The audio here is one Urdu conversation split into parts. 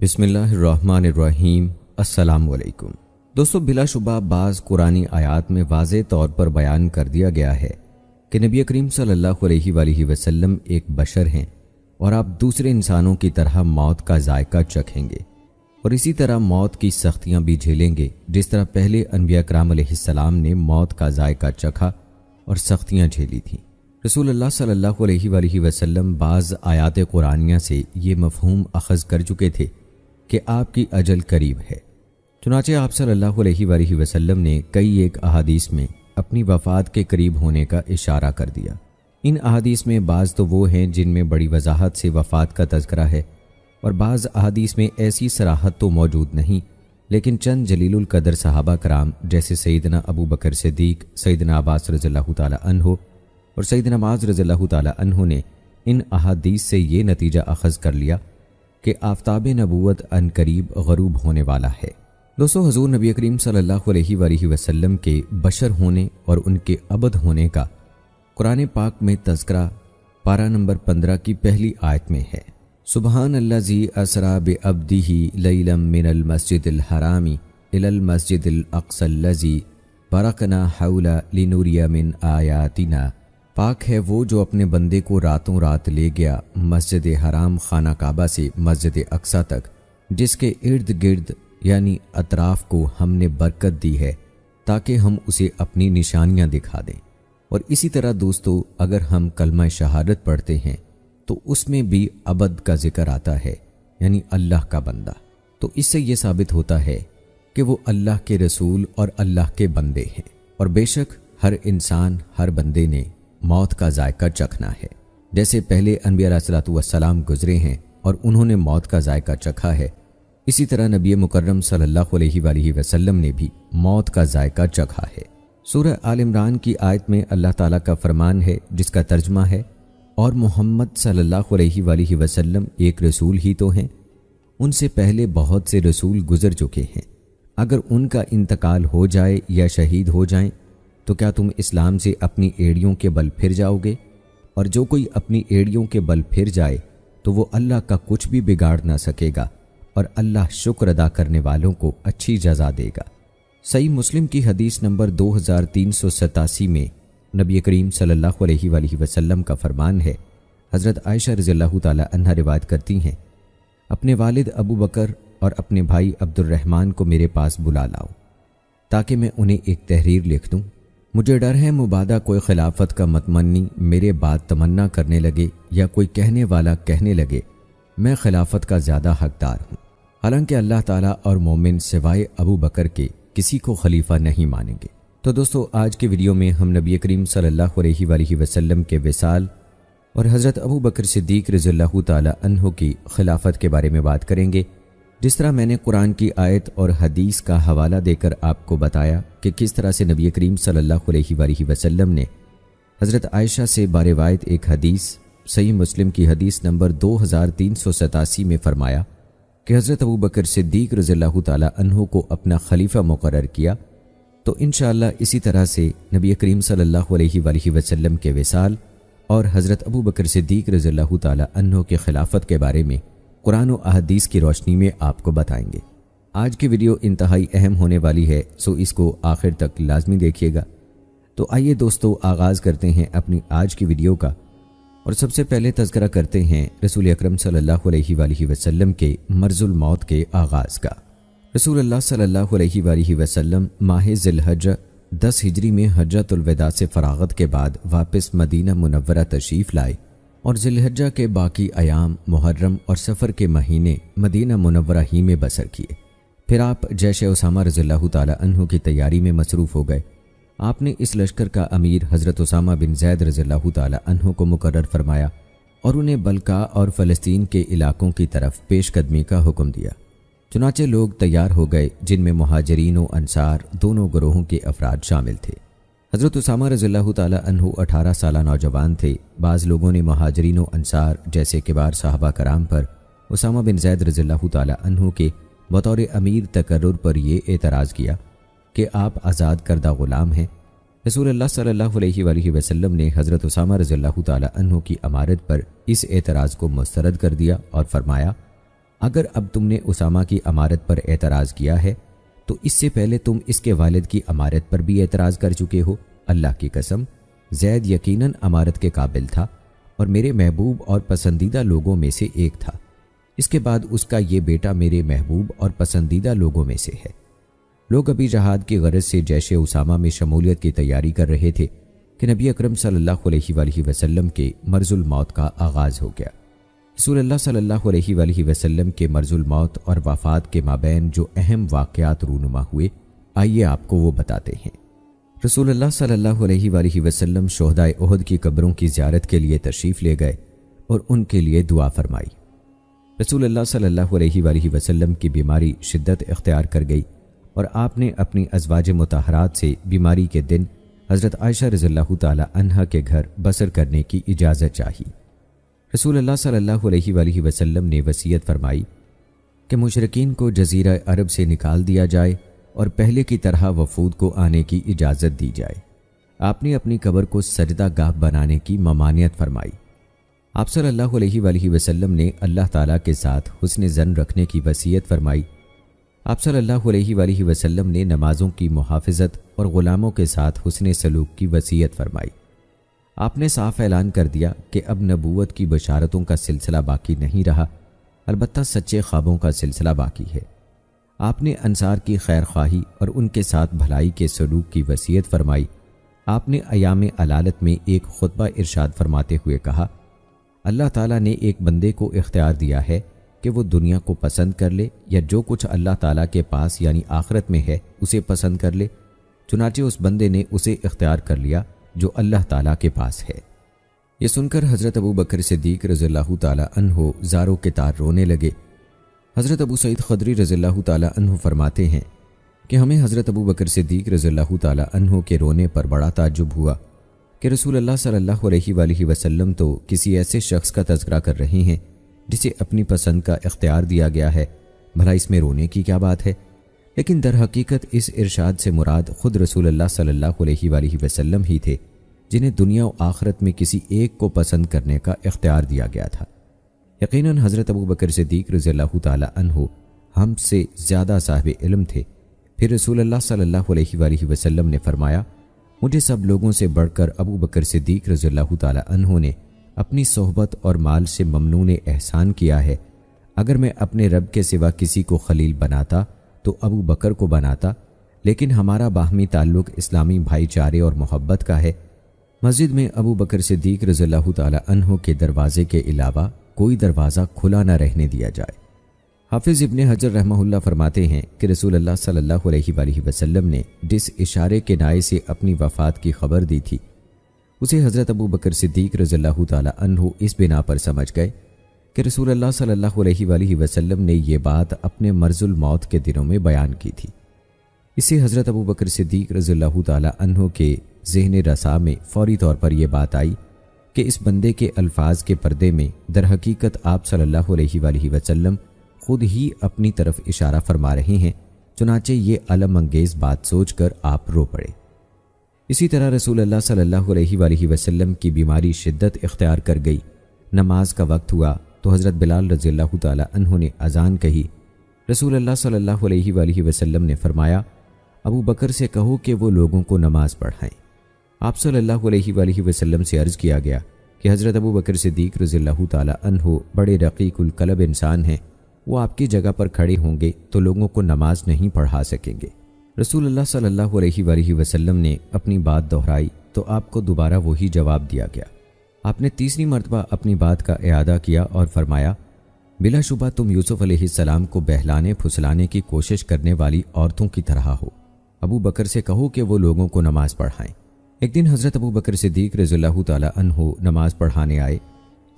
بسم اللہ الرحمن الرحیم۔ السلام علیکم دوستو، بلا شبہ بعض قرآنی آیات میں واضح طور پر بیان کر دیا گیا ہے کہ نبی کریم صلی اللہ علیہ وآلہ وسلم ایک بشر ہیں اور آپ دوسرے انسانوں کی طرح موت کا ذائقہ چکھیں گے اور اسی طرح موت کی سختیاں بھی جھیلیں گے جس طرح پہلے انبیاء کرام علیہ السلام نے موت کا ذائقہ چکھا اور سختیاں جھیلی تھیں۔ رسول اللہ صلی اللہ علیہ وآلہ وسلم بعض آیات قرآنیہ سے یہ مفہوم اخذ کر چکے تھے کہ آپ کی اجل قریب ہے۔ چنانچہ آپ صلی اللہ علیہ وآلہ وسلم نے کئی ایک احادیث میں اپنی وفات کے قریب ہونے کا اشارہ کر دیا۔ ان احادیث میں بعض تو وہ ہیں جن میں بڑی وضاحت سے وفات کا تذکرہ ہے اور بعض احادیث میں ایسی صراحت تو موجود نہیں، لیکن چند جلیل القدر صحابہ کرام جیسے سیدنا ابو بکر صدیق، سیدنا عباس رضی اللہ تعالی عنہ اور سیدنا معاذ رضی اللہ تعالی عنہ نے ان احادیث سے یہ نتیجہ اخذ کر لیا کہ آفتاب نبوت ان قریب غروب ہونے والا ہے۔ دوستو، حضور نبی کریم صلی اللہ علیہ وآلہ وسلم کے بشر ہونے اور ان کے ابد ہونے کا قرآن پاک میں تذکرہ پارہ نمبر 15 کی پہلی آیت میں ہے۔ سبحان الذی اسری بعبدہ لیلا من المسجد الحرام الی المسجد الاقصی الذی بارکنا حولہ لنری من آیاتنا۔ پاک ہے وہ جو اپنے بندے کو راتوں رات لے گیا مسجد حرام خانہ کعبہ سے مسجد اقصی تک، جس کے ارد گرد یعنی اطراف کو ہم نے برکت دی ہے تاکہ ہم اسے اپنی نشانیاں دکھا دیں۔ اور اسی طرح دوستو، اگر ہم کلمہ شہادت پڑھتے ہیں تو اس میں بھی ابد کا ذکر آتا ہے، یعنی اللہ کا بندہ۔ تو اس سے یہ ثابت ہوتا ہے کہ وہ اللہ کے رسول اور اللہ کے بندے ہیں، اور بے شک ہر انسان، ہر بندے نے موت کا ذائقہ چکھنا ہے۔ جیسے پہلے انبیاء علیہ السلام گزرے ہیں اور انہوں نے موت کا ذائقہ چکھا ہے، اسی طرح نبی مکرم صلی اللہ علیہ وآلہ وسلم نے بھی موت کا ذائقہ چکھا ہے۔ سورہ آل عمران کی آیت میں اللہ تعالیٰ کا فرمان ہے جس کا ترجمہ ہے، اور محمد صلی اللہ علیہ وآلہ وسلم ایک رسول ہی تو ہیں، ان سے پہلے بہت سے رسول گزر چکے ہیں، اگر ان کا انتقال ہو جائے یا شہید ہو جائیں تو کیا تم اسلام سے اپنی ایڑیوں کے بل پھر جاؤ گے؟ اور جو کوئی اپنی ایڑیوں کے بل پھر جائے تو وہ اللہ کا کچھ بھی بگاڑ نہ سکے گا، اور اللہ شکر ادا کرنے والوں کو اچھی جزا دے گا۔ صحیح مسلم کی حدیث نمبر 2387 میں نبی کریم صلی اللہ علیہ وآلہ وسلم کا فرمان ہے، حضرت عائشہ رضی اللہ تعالی عنہا روایت کرتی ہیں، اپنے والد ابو بکر اور اپنے بھائی عبد الرحمن کو میرے پاس بلا لاؤ تاکہ میں انہیں ایک تحریر لکھ دوں۔ مجھے ڈر ہے مبادا کوئی خلافت کا متمنی میرے بعد تمنا کرنے لگے یا کوئی کہنے والا کہنے لگے میں خلافت کا زیادہ حقدار ہوں، حالانکہ اللہ تعالیٰ اور مومن سوائے ابو بکر کے کسی کو خلیفہ نہیں مانیں گے۔ تو دوستو، آج کے ویڈیو میں ہم نبی کریم صلی اللہ علیہ وآلہ وسلم کے وصال اور حضرت ابو بکر صدیق رضی اللہ تعالی عنہ کی خلافت کے بارے میں بات کریں گے، جس طرح میں نے قرآن کی آیت اور حدیث کا حوالہ دے کر آپ کو بتایا کہ کس طرح سے نبی کریم صلی اللہ علیہ وآلہ وسلم نے حضرت عائشہ سے باروایت ایک حدیث صحیح مسلم کی حدیث نمبر 2387 میں فرمایا کہ حضرت ابو بکر صدیق رضی اللہ تعالی عنہ کو اپنا خلیفہ مقرر کیا۔ تو انشاءاللہ اسی طرح سے نبی کریم صلی اللہ علیہ وآلہ وسلم کے وصال اور حضرت ابو بکر صدیق رضی اللہ تعالی عنہ کے خلافت کے بارے میں قرآن و احادیث کی روشنی میں آپ کو بتائیں گے۔ آج کی ویڈیو انتہائی اہم ہونے والی ہے، سو اس کو آخر تک لازمی دیکھیے گا۔ تو آئیے دوستو، آغاز کرتے ہیں اپنی آج کی ویڈیو کا، اور سب سے پہلے تذکرہ کرتے ہیں رسول اکرم صلی اللہ علیہ وآلہ وسلم کے مرض الموت کے آغاز کا۔ رسول اللہ صلی اللہ علیہ وآلہ وسلم ماہ ذی الحجہ 10 ہجری میں حجۃ الوداع سے فراغت کے بعد واپس مدینہ منورہ تشریف لائے اور ذی الحجہ کے باقی ایام محرم اور سفر کے مہینے مدینہ منورہ ہی میں بسر کیے۔ پھر آپ جیش اسامہ رضی اللہ تعالی عنہ کی تیاری میں مصروف ہو گئے۔ آپ نے اس لشکر کا امیر حضرت اسامہ بن زید رضی اللہ تعالی عنہ کو مقرر فرمایا اور انہیں بلقاء اور فلسطین کے علاقوں کی طرف پیش قدمی کا حکم دیا۔ چنانچہ لوگ تیار ہو گئے، جن میں مہاجرین و انصار دونوں گروہوں کے افراد شامل تھے۔ حضرت اسامہ رضی اللہ تعالی عنہ 18 سالہ نوجوان تھے۔ بعض لوگوں نے مہاجرین و انصار جیسے کبار صحابہ کرام پر اسامہ بن زید رضی اللہ تعالی عنہ کے بطور امیر تقرر پر یہ اعتراض کیا کہ آپ آزاد کردہ غلام ہیں۔ رسول اللہ صلی اللہ علیہ وآلہ وسلم نے حضرت اسامہ رضی اللہ تعالی عنہ کی امارت پر اس اعتراض کو مسترد کر دیا اور فرمایا اگر اب تم نے اسامہ کی امارت پر اعتراض کیا ہے تو اس سے پہلے تم اس کے والد کی امارت پر بھی اعتراض کر چکے ہو۔ اللہ کی قسم، زید یقیناً امارت کے قابل تھا اور میرے محبوب اور پسندیدہ لوگوں میں سے ایک تھا۔ اس کے بعد اس کا یہ بیٹا میرے محبوب اور پسندیدہ لوگوں میں سے ہے۔ لوگ ابھی جہاد کی غرض سے جیش اسامہ میں شمولیت کی تیاری کر رہے تھے کہ نبی اکرم صلی اللہ علیہ وآلہ وسلم کے مرض الموت کا آغاز ہو گیا۔ رسول اللہ صلی اللہ علیہ وآلہ وسلم کے مرض الموت اور وفات کے مابین جو اہم واقعات رونما ہوئے، آئیے آپ کو وہ بتاتے ہیں۔ رسول اللہ صلی اللہ علیہ وآلہ وسلم شہدائے احد کی قبروں کی زیارت کے لیے تشریف لے گئے اور ان کے لیے دعا فرمائی۔ رسول اللہ صلی اللہ علیہ وآلہ وسلم کی بیماری شدت اختیار کر گئی اور آپ نے اپنی ازواج مطہرات سے بیماری کے دن حضرت عائشہ رضی اللہ تعالی عنہا کے گھر بسر کرنے کی اجازت چاہی۔ رسول اللہ صلی اللہ علیہ وآلہ وسلم نے وصیت فرمائی کہ مشرکین کو جزیرہ عرب سے نکال دیا جائے اور پہلے کی طرح وفود کو آنے کی اجازت دی جائے۔ آپ نے اپنی قبر کو سجدہ گاہ بنانے کی ممانعت فرمائی۔ آپ صلی اللہ علیہ وآلہ وسلم نے اللہ تعالیٰ کے ساتھ حسن ظن رکھنے کی وصیت فرمائی۔ آپ صلی اللہ علیہ وآلہ وسلم نے نمازوں کی محافظت اور غلاموں کے ساتھ حسن سلوک کی وصیت فرمائی۔ آپ نے صاف اعلان کر دیا کہ اب نبوت کی بشارتوں کا سلسلہ باقی نہیں رہا، البتہ سچے خوابوں کا سلسلہ باقی ہے۔ آپ نے انصار کی خیر خواہی اور ان کے ساتھ بھلائی کے سلوک کی وصیت فرمائی۔ آپ نے ایام علالت میں ایک خطبہ ارشاد فرماتے ہوئے کہا، اللہ تعالیٰ نے ایک بندے کو اختیار دیا ہے کہ وہ دنیا کو پسند کر لے یا جو کچھ اللہ تعالیٰ کے پاس یعنی آخرت میں ہے اسے پسند کر لے، چنانچہ اس بندے نے اسے اختیار کر لیا جو اللہ تعالیٰ کے پاس ہے۔ یہ سن کر حضرت ابو بکر صدیق رضی اللہ تعالیٰ عنہ زاروں کے تار رونے لگے۔ حضرت ابو سعید خدری رضی اللہ تعالیٰ عنہ فرماتے ہیں کہ ہمیں حضرت ابو بکر صدیق رضی اللہ تعالیٰ عنہ کے رونے پر بڑا تعجب ہوا کہ رسول اللہ صلی اللہ علیہ وآلہ وسلم تو کسی ایسے شخص کا تذکرہ کر رہے ہیں جسے اپنی پسند کا اختیار دیا گیا ہے، بھلا اس میں رونے کی کیا بات ہے؟ لیکن در حقیقت اس ارشاد سے مراد خود رسول اللہ صلی اللہ علیہ وآلہ وسلم ہی تھے، جنہیں دنیا و آخرت میں کسی ایک کو پسند کرنے کا اختیار دیا گیا تھا۔ یقیناً حضرت ابو بکر صدیق رضی اللہ تعالی عنہ ہم سے زیادہ صاحب علم تھے۔ پھر رسول اللہ صلی اللہ علیہ وآلہ وسلم نے فرمایا، مجھے سب لوگوں سے بڑھ کر ابو بکر صدیق رضی اللہ تعالی عنہ نے اپنی صحبت اور مال سے ممنون احسان کیا ہے۔ اگر میں اپنے رب کے سوا کسی کو خلیل بناتا تو ابو بکر کو بناتا، لیکن ہمارا باہمی تعلق اسلامی بھائی چارے اور محبت کا ہے۔ مسجد میں ابو بکر صدیق رضی اللہ تعالی عنہ کے دروازے کے علاوہ کوئی دروازہ کھلا نہ رہنے دیا جائے۔ حافظ ابن حجر رحمہ اللہ فرماتے ہیں کہ رسول اللہ صلی اللہ علیہ وآلہ وسلم نے جس اشارے کے نائے سے اپنی وفات کی خبر دی تھی، اسے حضرت ابو بکر صدیق رضی اللہ تعالی عنہ اس بنا پر سمجھ گئے کہ رسول اللہ صلی اللہ علیہ وآلہ وسلم نے یہ بات اپنے مرض الموت کے دنوں میں بیان کی تھی۔ اس سے حضرت ابو بکر صدیق رضی اللہ تعالی عنہ کے ذہن رسا میں فوری طور پر یہ بات آئی کہ اس بندے کے الفاظ کے پردے میں در حقیقت آپ صلی اللہ علیہ وآلہ وسلم خود ہی اپنی طرف اشارہ فرما رہے ہیں، چنانچہ یہ علم انگیز بات سوچ کر آپ رو پڑے۔ اسی طرح رسول اللہ صلی اللہ علیہ وآلہ وسلم کی بیماری شدت اختیار کر گئی۔ نماز کا وقت ہوا تو حضرت بلال رضی اللہ تعالی عنہ نے اذان کہی۔ رسول اللہ صلی اللہ علیہ وآلہ وسلم نے فرمایا، ابو بکر سے کہو کہ وہ لوگوں کو نماز پڑھائیں۔ آپ صلی اللہ علیہ وآلہ وسلم سے عرض کیا گیا کہ حضرت ابو بکر صدیق رضی اللہ تعالی عنہ بڑے رقیق القلب انسان ہیں، وہ آپ کی جگہ پر کھڑے ہوں گے تو لوگوں کو نماز نہیں پڑھا سکیں گے۔ رسول اللہ صلی اللہ علیہ وآلہ وسلم نے اپنی بات دہرائی تو آپ کو دوبارہ وہی جواب دیا گیا۔ آپ نے تیسری مرتبہ اپنی بات کا اعادہ کیا اور فرمایا، بلا شبہ تم یوسف علیہ السلام کو بہلانے پھسلانے کی کوشش کرنے والی عورتوں کی طرح ہو۔ ابو بکر سے کہو کہ وہ لوگوں کو نماز پڑھائیں۔ ایک دن حضرت ابو بکر صدیق رضی اللہ تعالی عنہ نماز پڑھانے آئے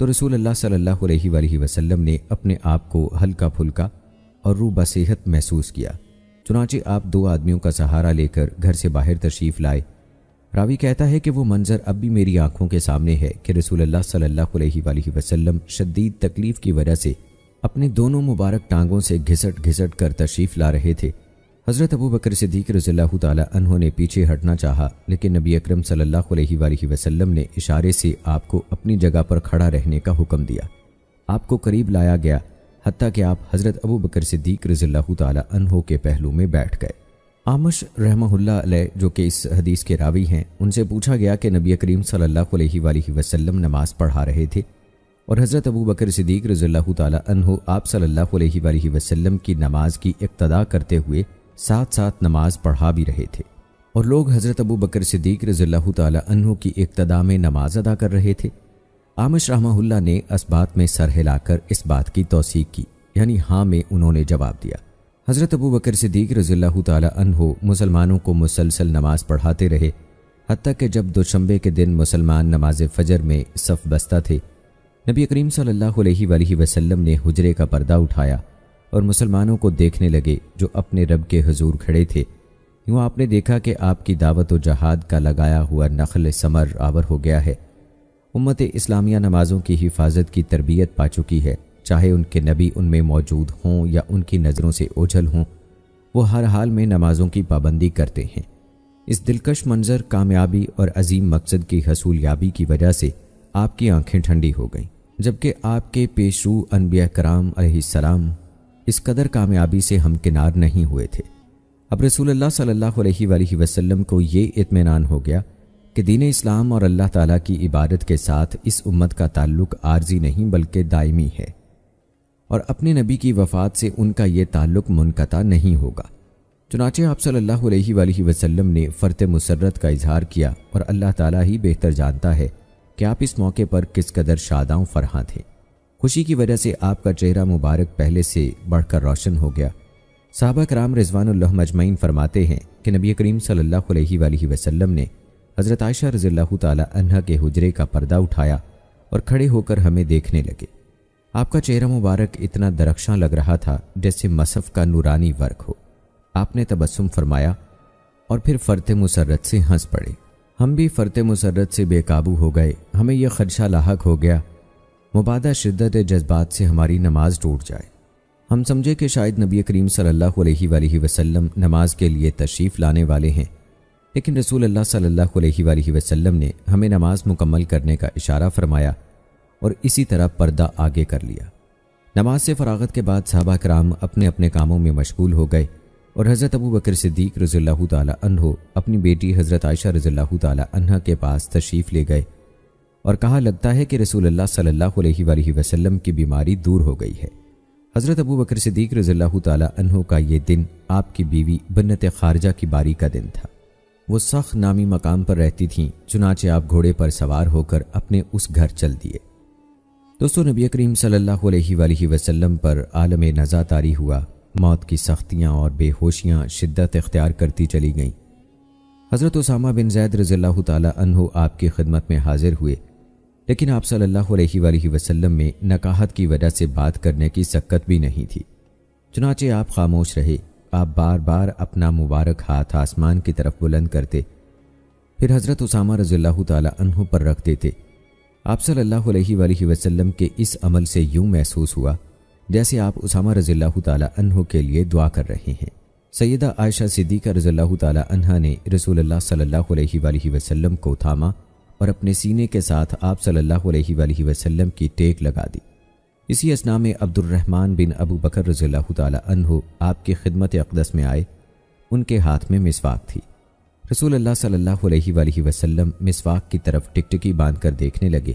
تو رسول اللہ صلی اللہ علیہ وآلہ وسلم نے اپنے آپ کو ہلکا پھلکا اور روح بصیحت محسوس کیا، چنانچہ آپ دو آدمیوں کا سہارا لے کر گھر سے باہر تشریف لائے۔ راوی کہتا ہے کہ وہ منظر اب بھی میری آنکھوں کے سامنے ہے کہ رسول اللہ صلی اللہ علیہ وآلہ وسلم شدید تکلیف کی وجہ سے اپنے دونوں مبارک ٹانگوں سے گھسٹ گھسٹ کر تشریف لا رہے تھے۔ حضرت ابو بکر صدیق رضی اللہ تعالی عنہ نے پیچھے ہٹنا چاہا، لیکن نبی اکرم صلی اللہ علیہ وآلہ وسلم نے اشارے سے آپ کو اپنی جگہ پر کھڑا رہنے کا حکم دیا۔ آپ کو قریب لایا گیا، حتیٰ کہ آپ حضرت ابو بکر صدیق رضی اللہ تعالی عنہ کے پہلو میں بیٹھ گئے۔ آمش رحمہ اللہ علیہ جو کہ اس حدیث کے راوی ہیں، ان سے پوچھا گیا کہ نبی کریم صلی اللہ علیہ وآلہ وسلم نماز پڑھا رہے تھے اور حضرت ابو بکر صدیق رضی اللہ تعالی عنہ آپ صلی اللہ علیہ وآلہ وسلم کی نماز کی اقتدا کرتے ہوئے ساتھ ساتھ نماز پڑھا بھی رہے تھے، اور لوگ حضرت ابو بکر صدیق رضی اللہ تعالی عنہ کی اقتدا میں نماز ادا کر رہے تھے۔ آمش رحمہ اللہ نے اسبات میں سر ہلا کر اس بات کی توثیق کی، یعنی ہاں میں انہوں نے جواب دیا۔ حضرت ابو بکر صدیق رضی اللہ تعالی عنہ مسلمانوں کو مسلسل نماز پڑھاتے رہے، حتیٰ کہ جب دوشنبے کے دن مسلمان نماز فجر میں صف بستہ تھے، نبی کریم صلی اللہ علیہ وآلہ وسلم نے حجرے کا پردہ اٹھایا اور مسلمانوں کو دیکھنے لگے جو اپنے رب کے حضور کھڑے تھے۔ یوں آپ نے دیکھا کہ آپ کی دعوت و جہاد کا لگایا ہوا نخل ثمر آور ہو گیا ہے۔ امت اسلامیہ نمازوں کی حفاظت کی تربیت پا چکی ہے، چاہے ان کے نبی ان میں موجود ہوں یا ان کی نظروں سے اوجھل ہوں، وہ ہر حال میں نمازوں کی پابندی کرتے ہیں۔ اس دلکش منظر، کامیابی اور عظیم مقصد کی حصولیابی کی وجہ سے آپ کی آنکھیں ٹھنڈی ہو گئیں، جبکہ آپ کے پیشرو انبیاء کرام علیہ السلام اس قدر کامیابی سے ہمکنار نہیں ہوئے تھے۔ اب رسول اللہ صلی اللہ علیہ وآلہ وسلم کو یہ اطمینان ہو گیا کہ دین اسلام اور اللہ تعالیٰ کی عبادت کے ساتھ اس امت کا تعلق عارضی نہیں بلکہ دائمی ہے، اور اپنے نبی کی وفات سے ان کا یہ تعلق منقطع نہیں ہوگا۔ چنانچہ آپ صلی اللہ علیہ وآلہ وسلم نے فرط مسرت کا اظہار کیا، اور اللہ تعالیٰ ہی بہتر جانتا ہے کہ آپ اس موقع پر کس قدر شاداں و فرحاں تھے۔ خوشی کی وجہ سے آپ کا چہرہ مبارک پہلے سے بڑھ کر روشن ہو گیا۔ صحابہ کرام رضوان اللہ مجمعین فرماتے ہیں کہ نبی کریم صلی اللہ علیہ وآلہ وسلم نے حضرت عائشہ رضی اللہ تعالی عنہا کے حجرے کا پردہ اٹھایا اور کھڑے ہو کر ہمیں دیکھنے لگے۔ آپ کا چہرہ مبارک اتنا درخشاں لگ رہا تھا جیسے مصحف کا نورانی ورق ہو۔ آپ نے تبسم فرمایا اور پھر فرط مسرت سے ہنس پڑے۔ ہم بھی فرط مسرت سے بے قابو ہو گئے۔ ہمیں یہ خدشہ لاحق ہو گیا مبادا شدت جذبات سے ہماری نماز ٹوٹ جائے۔ ہم سمجھے کہ شاید نبی کریم صلی اللہ علیہ وآلہ وسلم نماز کے لیے تشریف لانے والے ہیں، لیکن رسول اللہ صلی اللہ علیہ وآلہ وسلم نے ہمیں نماز مکمل کرنے کا اشارہ فرمایا اور اسی طرح پردہ آگے کر لیا۔ نماز سے فراغت کے بعد صحابہ کرام اپنے اپنے کاموں میں مشغول ہو گئے، اور حضرت ابو بکر صدیق رضی اللہ تعالی عنہ اپنی بیٹی حضرت عائشہ رضی اللہ تعالی عنہا کے پاس تشریف لے گئے اور کہا لگتا ہے کہ رسول اللہ صلی اللہ علیہ وآلہ وسلم کی بیماری دور ہو گئی ہے۔ حضرت ابو بکر صدیق رضی اللہ تعالی عنہ کا یہ دن آپ کی بیوی بنت خارجہ کی باری کا دن تھا۔ وہ سخت نامی مقام پر رہتی تھیں، چنانچہ آپ گھوڑے پر سوار ہو کر اپنے اس گھر چل دیے۔ دوستو، نبی کریم صلی اللہ علیہ وآلہ وسلم پر عالم نزا طاری ہوا۔ موت کی سختیاں اور بے ہوشیاں شدت اختیار کرتی چلی گئیں۔ حضرت اسامہ بن زید رضی اللہ تعالی عنہ آپ کی خدمت میں حاضر ہوئے، لیکن آپ صلی اللہ علیہ وآلہ وسلم میں نکاحت کی وجہ سے بات کرنے کی سکت بھی نہیں تھی، چنانچہ آپ خاموش رہے۔ آپ بار بار اپنا مبارک ہاتھ آسمان کی طرف بلند کرتے، پھر حضرت اسامہ رضی اللہ تعالی عنہ پر رکھتے تھے۔ آپ صلی اللہ علیہ وآلہ وسلم کے اس عمل سے یوں محسوس ہوا جیسے آپ اسامہ رضی اللہ تعالی عنہ کے لیے دعا کر رہے ہیں۔ سیدہ عائشہ صدیقہ رضی اللہ تعالی عنہا نے رسول اللہ صلی اللہ علیہ وآلہ وسلم کو تھاما اور اپنے سینے کے ساتھ آپ صلی اللہ علیہ وآلہ وسلم کی ٹیک لگا دی۔ اسی اثناء میں عبد الرحمن بن ابو بکر رضی اللہ تعالی عنہ آپ کی خدمت اقدس میں آئے۔ ان کے ہاتھ میں مسواک تھی۔ رسول اللہ صلی اللہ علیہ وآلہ وسلم مسواک کی طرف ٹکٹکی باندھ کر دیکھنے لگے۔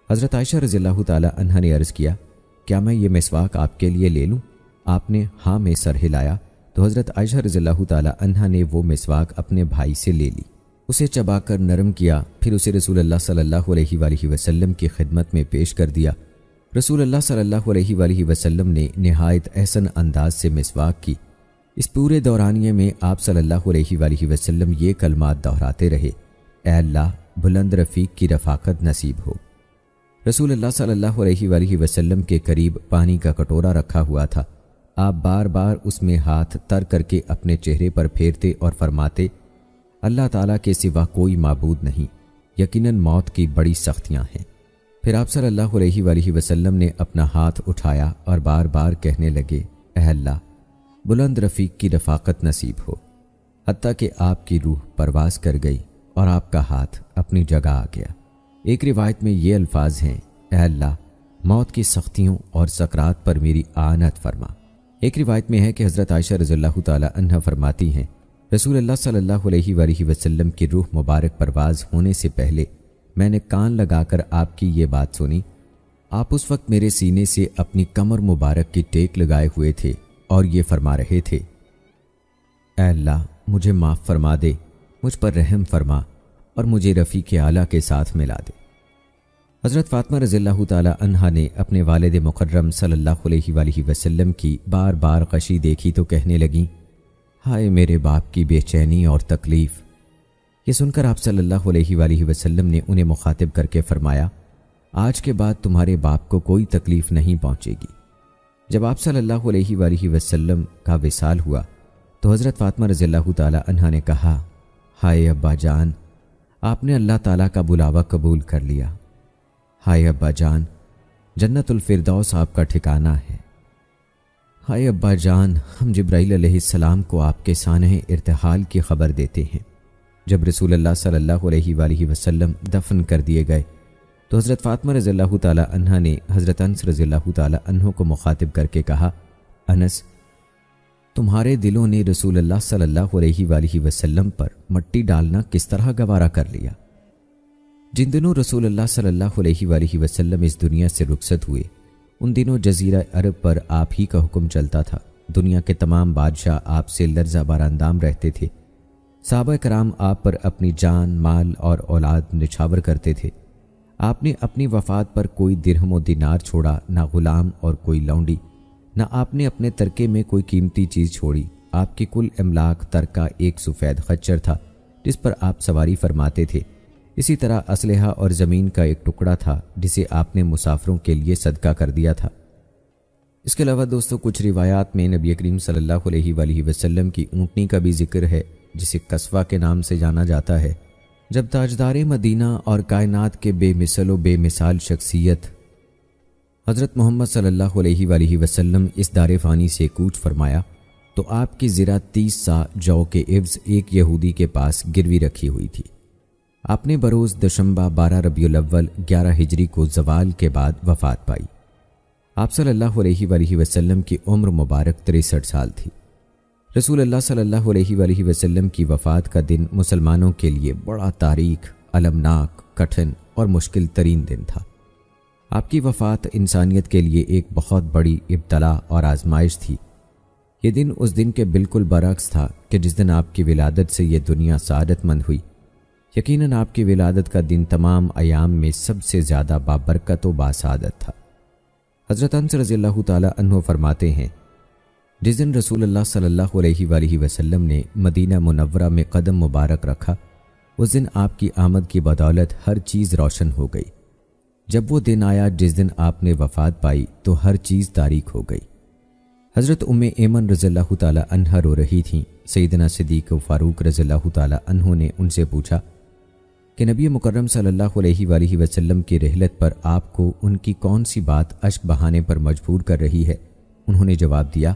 حضرت عائشہ رضی اللہ تعالی عنہا نے عرض کیا، کیا میں یہ مسواک آپ کے لیے لے لوں؟ آپ نے ہاں میں سر ہلایا تو حضرت عائشہ رضی اللہ تعالی عنہا نے وہ مسواک اپنے بھائی سے لے لی، اسے چبا کر نرم کیا، پھر اسے رسول اللہ صلی اللہ علیہ وآلہ وسلم کی خدمت میں پیش کر دیا۔ رسول اللہ صلی اللہ علیہ وآلہ وسلم نے نہایت احسن انداز سے مسواک کی۔ اس پورے دورانیے میں آپ صلی اللہ علیہ وآلہ وسلم یہ کلمات دہراتے رہے، اے اللہ بلند رفیق کی رفاقت نصیب ہو۔ رسول اللہ صلی اللہ علیہ وآلہ وسلم کے قریب پانی کا کٹورا رکھا ہوا تھا۔ آپ بار بار اس میں ہاتھ تر کر کے اپنے چہرے پر پھیرتے اور فرماتے، اللہ تعالیٰ کے سوا کوئی معبود نہیں، یقیناً موت کی بڑی سختیاں ہیں۔ پھر آپ صلی اللہ علیہ وآلہ وسلم نے اپنا ہاتھ اٹھایا اور بار بار کہنے لگے، اے اللہ بلند رفیق کی رفاقت نصیب ہو، حتیٰ کہ آپ کی روح پرواز کر گئی اور آپ کا ہاتھ اپنی جگہ آ گیا۔ ایک روایت میں یہ الفاظ ہیں، اے اللہ موت کی سختیوں اور سکرات پر میری آنت فرما۔ ایک روایت میں ہے کہ حضرت عائشہ رضی اللہ تعالی عنہا فرماتی ہیں، رسول اللہ صلی اللہ علیہ وآلہ وسلم کی روح مبارک پرواز ہونے سے پہلے میں نے کان لگا کر آپ کی یہ بات سنی۔ آپ اس وقت میرے سینے سے اپنی کمر مبارک کی ٹیک لگائے ہوئے تھے اور یہ فرما رہے تھے، اے اللہ مجھے معاف فرما دے، مجھ پر رحم فرما اور مجھے رفیق اعلیٰ کے ساتھ ملا دے۔ حضرت فاطمہ رضی اللہ تعالی عنہا نے اپنے والد مکرم صلی اللہ علیہ وآلہ وسلم کی بار بار غشی دیکھی تو کہنے لگیں، ہائے میرے باپ کی بے چینی اور تکلیف۔ یہ سن کر آپ صلی اللہ علیہ وآلہ وسلم نے انہیں مخاطب کر کے فرمایا، آج کے بعد تمہارے باپ کو کوئی تکلیف نہیں پہنچے گی۔ جب آپ صلی اللہ علیہ وآلہ وسلم کا وصال ہوا تو حضرت فاطمہ رضی اللہ تعالی عنہا نے کہا، ہائے ابا جان، آپ نے اللہ تعالیٰ کا بلاوا قبول کر لیا۔ ہائے ابا جان، جنت الفردوس آپ کا ٹھکانہ ہے۔ ہائے ابا جان، ہم جبرائیل علیہ السلام کو آپ کے سانحِ ارتحال کی خبر دیتے ہیں۔ جب رسول اللہ صلی اللہ علیہ وآلہ وسلم دفن کر دیے گئے تو حضرت فاطمہ رضی اللہ تعالی عنہا نے حضرت انس رضی اللہ تعالی عنہ کو مخاطب کر کے کہا، انس، تمہارے دلوں نے رسول اللہ صلی اللہ علیہ وآلہ وسلم پر مٹی ڈالنا کس طرح گوارا کر لیا؟ جن دنوں رسول اللہ صلی اللہ علیہ وآلہ وسلم اس دنیا سے رخصت ہوئے، ان دنوں جزیرہ عرب پر آپ ہی کا حکم چلتا تھا۔ دنیا کے تمام بادشاہ آپ سے لرزہ باراندام رہتے تھے۔ صحابہ کرام آپ پر اپنی جان، مال اور اولاد نچھاور کرتے تھے۔ آپ نے اپنی وفات پر کوئی درہم و دینار چھوڑا، نہ غلام اور کوئی لونڈی، نہ آپ نے اپنے ترکے میں کوئی قیمتی چیز چھوڑی۔ آپ کی کل املاک ترکہ ایک سفید خچر تھا جس پر آپ سواری فرماتے تھے۔ اسی طرح اسلحہ اور زمین کا ایک ٹکڑا تھا جسے آپ نے مسافروں کے لیے صدقہ کر دیا تھا۔ اس کے علاوہ دوستو کچھ روایات میں نبی کریم صلی اللہ علیہ وآلہ وسلم کی اونٹنی کا بھی ذکر ہے جسے قصوہ کے نام سے جانا جاتا ہے۔ جب تاجدار مدینہ اور کائنات کے بے مثل و بے مثال شخصیت حضرت محمد صلی اللہ علیہ وآلہ وسلم اس دار فانی سے کوچ فرمایا تو آپ کی زرہ 30 سا جو کے عوض ایک یہودی کے پاس گروی رکھی ہوئی تھی۔ آپ نے بروز دشمبہ 12 ربیع الاول 11 ہجری کو زوال کے بعد وفات پائی۔ آپ صلی اللہ علیہ وآلہ وسلم کی عمر مبارک 63 سال تھی۔ رسول اللہ صلی اللہ علیہ وآلہ وسلم کی وفات کا دن مسلمانوں کے لیے بڑا تاریک، المناک، کٹھن اور مشکل ترین دن تھا۔ آپ کی وفات انسانیت کے لیے ایک بہت بڑی ابتلا اور آزمائش تھی۔ یہ دن اس دن کے بالکل برعکس تھا کہ جس دن آپ کی ولادت سے یہ دنیا سعادت مند ہوئی۔ یقیناً آپ کی ولادت کا دن تمام ایام میں سب سے زیادہ بابرکت و باسعادت تھا۔ حضرت انس رضی اللہ تعالی عنہ فرماتے ہیں، جس دن رسول اللہ صلی اللہ علیہ وآلہ وسلم نے مدینہ منورہ میں قدم مبارک رکھا، اس دن آپ کی آمد کی بدولت ہر چیز روشن ہو گئی۔ جب وہ دن آیا جس دن آپ نے وفات پائی تو ہر چیز تاریک ہو گئی۔ حضرت ام ایمن رضی اللہ تعالی عنہا رو رہی تھیں۔ سیدنا صدیق و فاروق رضی اللہ تعالی عنہ نے ان سے پوچھا کہ نبی مکرم صلی اللہ علیہ وآلہ وسلم کی رحلت پر آپ کو ان کی کون سی بات اشک بہانے پر مجبور کر رہی ہے؟ انہوں نے جواب دیا،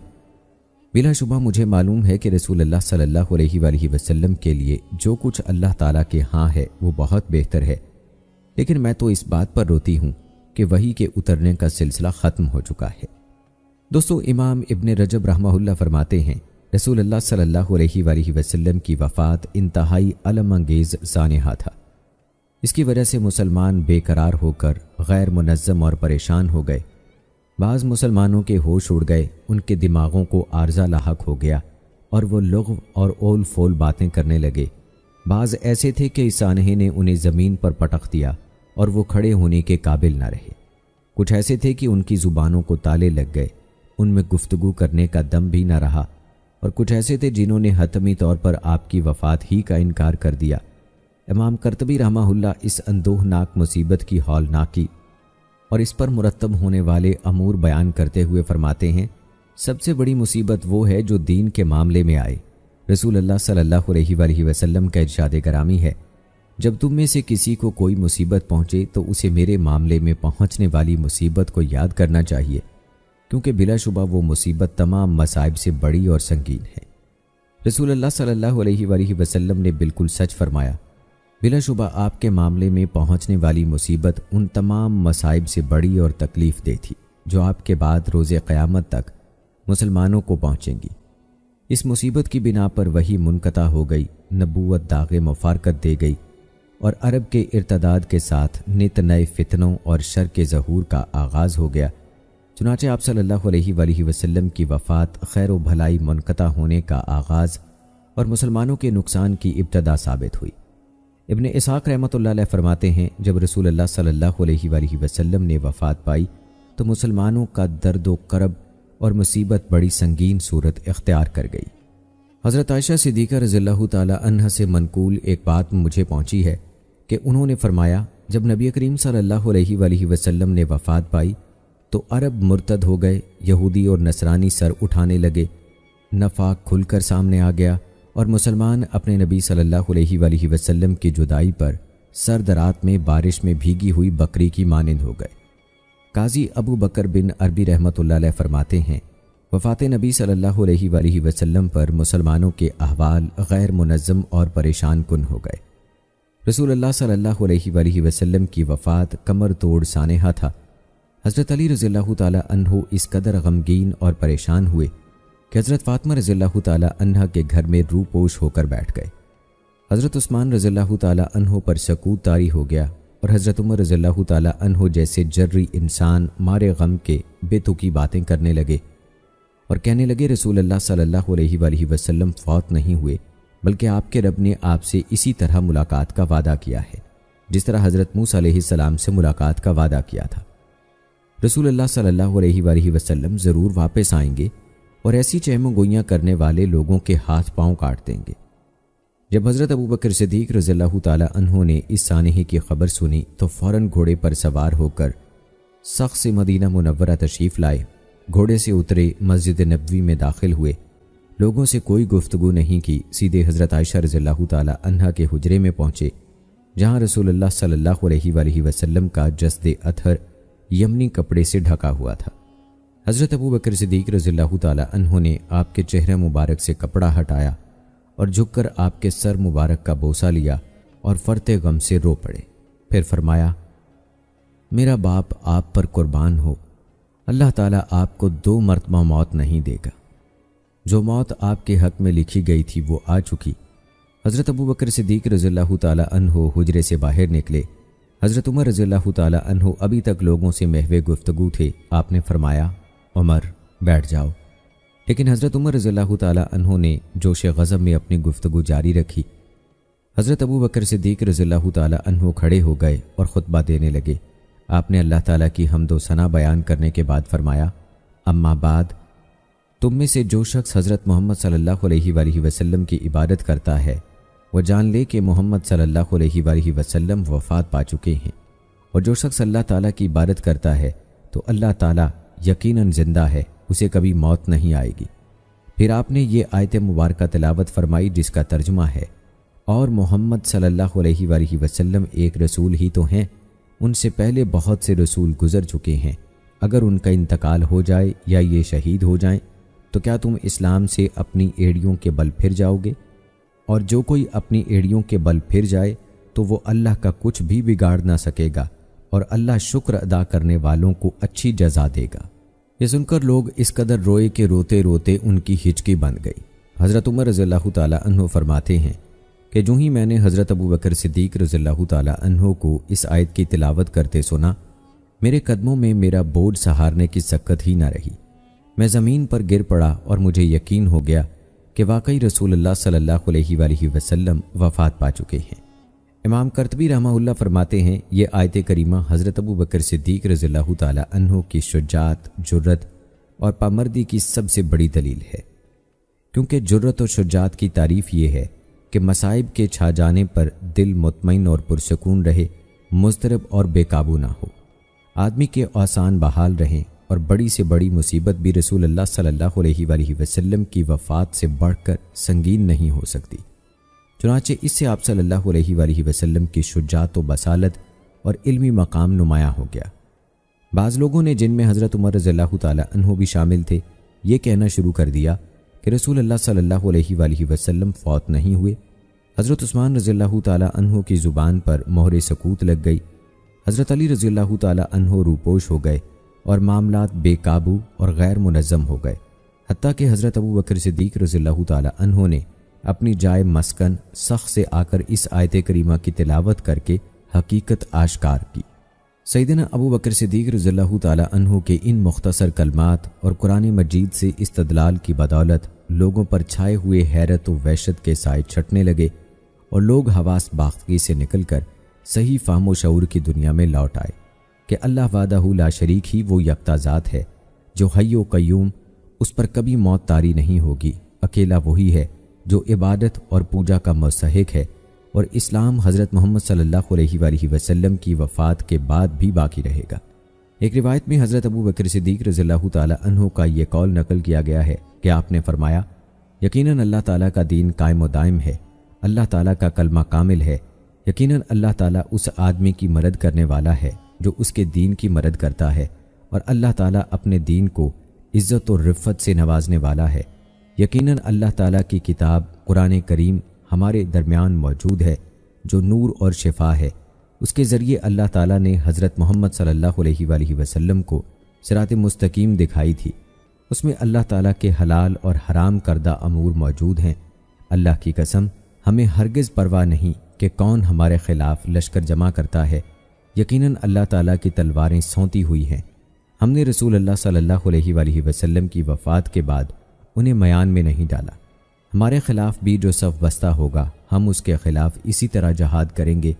بلا شبہ مجھے معلوم ہے کہ رسول اللہ صلی اللہ علیہ وآلہ وسلم کے لیے جو کچھ اللہ تعالیٰ کے ہاں ہے وہ بہت بہتر ہے، لیکن میں تو اس بات پر روتی ہوں کہ وحی کے اترنے کا سلسلہ ختم ہو چکا ہے۔ دوستو امام ابن رجب رحمہ اللہ فرماتے ہیں، رسول اللہ صلی اللہ علیہ وآلہ وسلم کی وفات انتہائی الم انگیز سانحہ تھا۔ اس کی وجہ سے مسلمان بے قرار ہو کر غیر منظم اور پریشان ہو گئے۔ بعض مسلمانوں کے ہوش اڑ گئے، ان کے دماغوں کو عارضہ لاحق ہو گیا اور وہ لغو اور اول فول باتیں کرنے لگے۔ بعض ایسے تھے کہ اس سانحے نے انہیں زمین پر پٹخ دیا اور وہ کھڑے ہونے کے قابل نہ رہے۔ کچھ ایسے تھے کہ ان کی زبانوں کو تالے لگ گئے، ان میں گفتگو کرنے کا دم بھی نہ رہا، اور کچھ ایسے تھے جنہوں نے حتمی طور پر آپ کی وفات ہی کا انکار کر دیا۔ امام قرطبی رحمہ اللہ اس اندوہناک مصیبت کی ہولناکی اور اس پر مرتب ہونے والے امور بیان کرتے ہوئے فرماتے ہیں، سب سے بڑی مصیبت وہ ہے جو دین کے معاملے میں آئے۔ رسول اللہ صلی اللہ علیہ وآلہ وسلم کا ارشاد گرامی ہے، جب تم میں سے کسی کو کوئی مصیبت پہنچے تو اسے میرے معاملے میں پہنچنے والی مصیبت کو یاد کرنا چاہیے، کیونکہ بلا شبہ وہ مصیبت تمام مصائب سے بڑی اور سنگین ہے۔ رسول اللہ صلی اللہ علیہ وآلہ وسلم نے بالکل سچ فرمایا، بلا شبہ آپ کے معاملے میں پہنچنے والی مصیبت ان تمام مصائب سے بڑی اور تکلیف دہ تھی جو آپ کے بعد روز قیامت تک مسلمانوں کو پہنچیں گی۔ اس مصیبت کی بنا پر وحی منقطع ہو گئی، نبوت داغ مفارقت دے گئی اور عرب کے ارتداد کے ساتھ نت نئے فتنوں اور شر کے ظہور کا آغاز ہو گیا۔ چنانچہ آپ صلی اللہ علیہ وآلہ وسلم کی وفات خیر و بھلائی منقطع ہونے کا آغاز اور مسلمانوں کے نقصان کی ابتدا ثابت ہوئی۔ ابن اسحاق رحمۃ اللہ علیہ فرماتے ہیں، جب رسول اللہ صلی اللہ علیہ وآلہ وسلم نے وفات پائی تو مسلمانوں کا درد و کرب اور مصیبت بڑی سنگین صورت اختیار کر گئی۔ حضرت عائشہ صدیقہ رضی اللہ تعالی عنہا سے منقول ایک بات مجھے پہنچی ہے کہ انہوں نے فرمایا، جب نبی کریم صلی اللہ علیہ وآلہ وسلم نے وفات پائی تو عرب مرتد ہو گئے، یہودی اور نصرانی سر اٹھانے لگے، نفاق کھل کر سامنے آ گیا اور مسلمان اپنے نبی صلی اللہ علیہ وآلہ وسلم کی جدائی پر سرد رات میں بارش میں بھیگی ہوئی بکری کی مانند ہو گئے۔ قاضی ابو بکر بن عربی رحمۃ اللہ علیہ فرماتے ہیں، وفات نبی صلی اللہ علیہ وآلہ وسلم پر مسلمانوں کے احوال غیر منظم اور پریشان کن ہو گئے۔ رسول اللہ صلی اللہ علیہ وآلہ وسلم کی وفات کمر توڑ سانحہ تھا۔ حضرت علی رضی اللہ تعالی عنہ اس قدر غمگین اور پریشان ہوئے کہ حضرت فاطمہ رضی اللہ تعالی عنہا کے گھر میں روح پوش ہو کر بیٹھ گئے۔ حضرت عثمان رضی اللہ تعالی عنہ پر سکوت طاری ہو گیا اور حضرت عمر رضی اللہ تعالی عنہ جیسے جرری انسان مارے غم کے بے تکی باتیں کرنے لگے اور کہنے لگے، رسول اللہ صلی اللہ علیہ وآلہ وسلم فوت نہیں ہوئے بلکہ آپ کے رب نے آپ سے اسی طرح ملاقات کا وعدہ کیا ہے جس طرح حضرت موسیٰ علیہ السلام سے ملاقات کا وعدہ کیا تھا۔ رسول اللہ صلی اللہ علیہ وآلہ وسلم ضرور واپس آئیں گے اور ایسی چہم و گوئیاں کرنے والے لوگوں کے ہاتھ پاؤں کاٹ دیں گے۔ جب حضرت ابو بکر صدیق رضی اللہ تعالی عنہ نے اس سانحے کی خبر سنی تو فوراً گھوڑے پر سوار ہو کر سخت سے مدینہ منورہ تشریف لائے، گھوڑے سے اترے، مسجد نبوی میں داخل ہوئے، لوگوں سے کوئی گفتگو نہیں کی، سیدھے حضرت عائشہ رضی اللہ تعالی عنہا کے حجرے میں پہنچے جہاں رسول اللہ صلی اللہ علیہ وآلہ وسلم کا جسد اطہر یمنی کپڑے سے ڈھکا ہوا تھا۔ حضرت ابو بکر صدیق رضی اللہ تعالی عنہ نے آپ کے چہرے مبارک سے کپڑا ہٹایا اور جھک کر آپ کے سر مبارک کا بوسہ لیا اور فرتے غم سے رو پڑے۔ پھر فرمایا، میرا باپ آپ پر قربان ہو، اللہ تعالیٰ آپ کو 2 مرتبہ موت نہیں دے گا۔ جو موت آپ کے حق میں لکھی گئی تھی وہ آ چکی۔ حضرت ابو بکر صدیق رضی اللہ تعالی عنہ حجرے سے باہر نکلے۔ حضرت عمر رضی اللہ تعالی عنہ ابھی تک لوگوں سے محو گفتگو تھے۔ آپ نے فرمایا، عمر بیٹھ جاؤ، لیکن حضرت عمر رضی اللہ تعالی عنہ نے جوش غضب میں اپنی گفتگو جاری رکھی۔ حضرت ابو بکر صدیق رضی اللہ تعالی عنہ کھڑے ہو گئے اور خطبہ دینے لگے۔ آپ نے اللہ تعالیٰ کی حمد و ثنا بیان کرنے کے بعد فرمایا، اما بعد، تم میں سے جو شخص حضرت محمد صلی اللہ علیہ وآلہ وسلم کی عبادت کرتا ہے وہ جان لے کہ محمد صلی اللہ علیہ وآلہ وسلم وفات پا چکے ہیں، اور جو شخص اللہ تعالیٰ کی عبادت کرتا ہے تو اللہ تعالیٰ یقیناً زندہ ہے، اسے کبھی موت نہیں آئے گی۔ پھر آپ نے یہ آیت مبارکہ تلاوت فرمائی جس کا ترجمہ ہے، اور محمد صلی اللہ علیہ وآلہ وسلم ایک رسول ہی تو ہیں، ان سے پہلے بہت سے رسول گزر چکے ہیں، اگر ان کا انتقال ہو جائے یا یہ شہید ہو جائیں تو کیا تم اسلام سے اپنی ایڑیوں کے بل پھر جاؤ گے؟ اور جو کوئی اپنی ایڑیوں کے بل پھر جائے تو وہ اللہ کا کچھ بھی بگاڑ نہ سکے گا، اور اللہ شکر ادا کرنے والوں کو اچھی جزا دے گا۔ یہ سن کر لوگ اس قدر روئے کہ روتے روتے ان کی ہچکی بند گئی۔ حضرت عمر رضی اللہ تعالی عنہ فرماتے ہیں کہ جو ہی میں نے حضرت ابو بکر صدیق رضی اللہ تعالی عنہ کو اس آیت کی تلاوت کرتے سنا، میرے قدموں میں میرا بوجھ سہارنے کی سکت ہی نہ رہی، میں زمین پر گر پڑا اور مجھے یقین ہو گیا کہ واقعی رسول اللہ صلی اللہ علیہ وآلہ وسلم وفات پا چکے ہیں۔ امام قرطبی رحمہ اللہ فرماتے ہیں، یہ آیت کریمہ حضرت ابو بکر صدیق رضی اللہ تعالی عنہ کی شجاعت، جرت اور پامردی کی سب سے بڑی دلیل ہے، کیونکہ جرت اور شجاعت کی تعریف یہ ہے کہ مصائب کے چھا جانے پر دل مطمئن اور پرسکون رہے، مضطرب اور بے قابو نہ ہو، آدمی کے آسان بحال رہیں، اور بڑی سے بڑی مصیبت بھی رسول اللہ صلی اللہ علیہ وآلہ وسلم کی وفات سے بڑھ کر سنگین نہیں ہو سکتی۔ چنانچہ اس سے آپ صلی اللہ علیہ وآلہ وسلم کی شجاعت و بصالت اور علمی مقام نمایاں ہو گیا۔ بعض لوگوں نے، جن میں حضرت عمر رضی اللہ تعالی عنہ بھی شامل تھے، یہ کہنا شروع کر دیا کہ رسول اللہ صلی اللہ علیہ وآلہ وسلم فوت نہیں ہوئے۔ حضرت عثمان رضی اللہ تعالیٰ عنہ کی زبان پر مہر سکوت لگ گئی۔ حضرت علی رضی اللہ تعالیٰ عنہ روپوش ہو گئے اور معاملات بے قابو اور غیر منظم ہو گئے، حتیٰ کہ حضرت ابو بکر صدیق رضی اللہ تعالیٰ عنہ نے اپنی جائے مسکن سخت سے آ کر اس آیت کریمہ کی تلاوت کر کے حقیقت آشکار کی۔ سیدنا ابو بکر صدیق رضی اللہ تعالیٰ عنہ کے ان مختصر کلمات اور قرآن مجید سے استدلال کی بدولت لوگوں پر چھائے ہوئے حیرت و وحشت کے سائے چھٹنے لگے اور لوگ حواس باختگی سے نکل کر صحیح فہم و شعور کی دنیا میں لوٹ آئے کہ اللہ وحدہ لا شریک ہی وہ یکتا ذات ہے جو حی و قیوم، اس پر کبھی موت طاری نہیں ہوگی، اکیلا وہی ہے جو عبادت اور پوجا کا مستحق ہے، اور اسلام حضرت محمد صلی اللہ علیہ وآلہ وسلم کی وفات کے بعد بھی باقی رہے گا۔ ایک روایت میں حضرت ابو بکر صدیق رضی اللہ تعالیٰ عنہ کا یہ قول نقل کیا گیا ہے کہ آپ نے فرمایا، یقیناً اللہ تعالیٰ کا دین قائم و دائم ہے، اللہ تعالیٰ کا کلمہ کامل ہے، یقیناً اللہ تعالیٰ اس آدمی کی مدد کرنے والا ہے جو اس کے دین کی مدد کرتا ہے، اور اللہ تعالیٰ اپنے دین کو عزت و رفت سے نوازنے والا ہے۔ یقیناً اللہ تعالیٰ کی کتاب قرآن کریم ہمارے درمیان موجود ہے جو نور اور شفا ہے، اس کے ذریعے اللہ تعالیٰ نے حضرت محمد صلی اللہ علیہ وآلہ وسلم کو صراط مستقیم دکھائی تھی، اس میں اللہ تعالیٰ کے حلال اور حرام کردہ امور موجود ہیں۔ اللہ کی قسم ہمیں ہرگز پرواہ نہیں کہ کون ہمارے خلاف لشکر جمع کرتا ہے، یقیناً اللہ تعالیٰ کی تلواریں سونتی ہوئی ہیں۔ ہم نے رسول اللہ صلی اللہ علیہ وآلہ وسلم کی وفات کے بعد انہیں میان میں نہیں ڈالا، ہمارے خلاف بھی جو صف بستہ ہوگا ہم اس کے خلاف اسی طرح جہاد کریں گے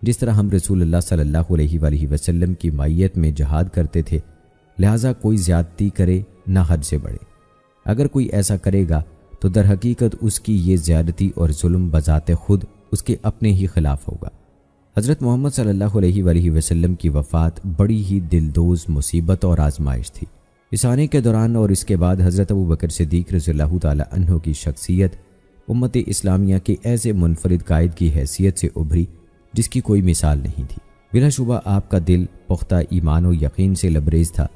جس طرح ہم رسول اللہ صلی اللہ علیہ وآلہ وسلم کی مائیت میں جہاد کرتے تھے، لہٰذا کوئی زیادتی کرے نہ حد سے بڑھے، اگر کوئی ایسا کرے گا تو در حقیقت اس کی یہ زیادتی اور ظلم بذات خود اس کے اپنے ہی خلاف ہوگا۔ حضرت محمد صلی اللہ علیہ وآلہ وسلم کی وفات بڑی ہی دلدوز مصیبت اور آزمائش تھی۔ اس آنے کے دوران اور اس کے بعد حضرت ابو بکر صدیق رضی اللہ تعالیٰ عنہ کی شخصیت امت اسلامیہ کے ایسے منفرد قائد کی حیثیت سے ابھری جس کی کوئی مثال نہیں تھی۔ بلا شبہ آپ کا دل پختہ ایمان و یقین سے لبریز تھا،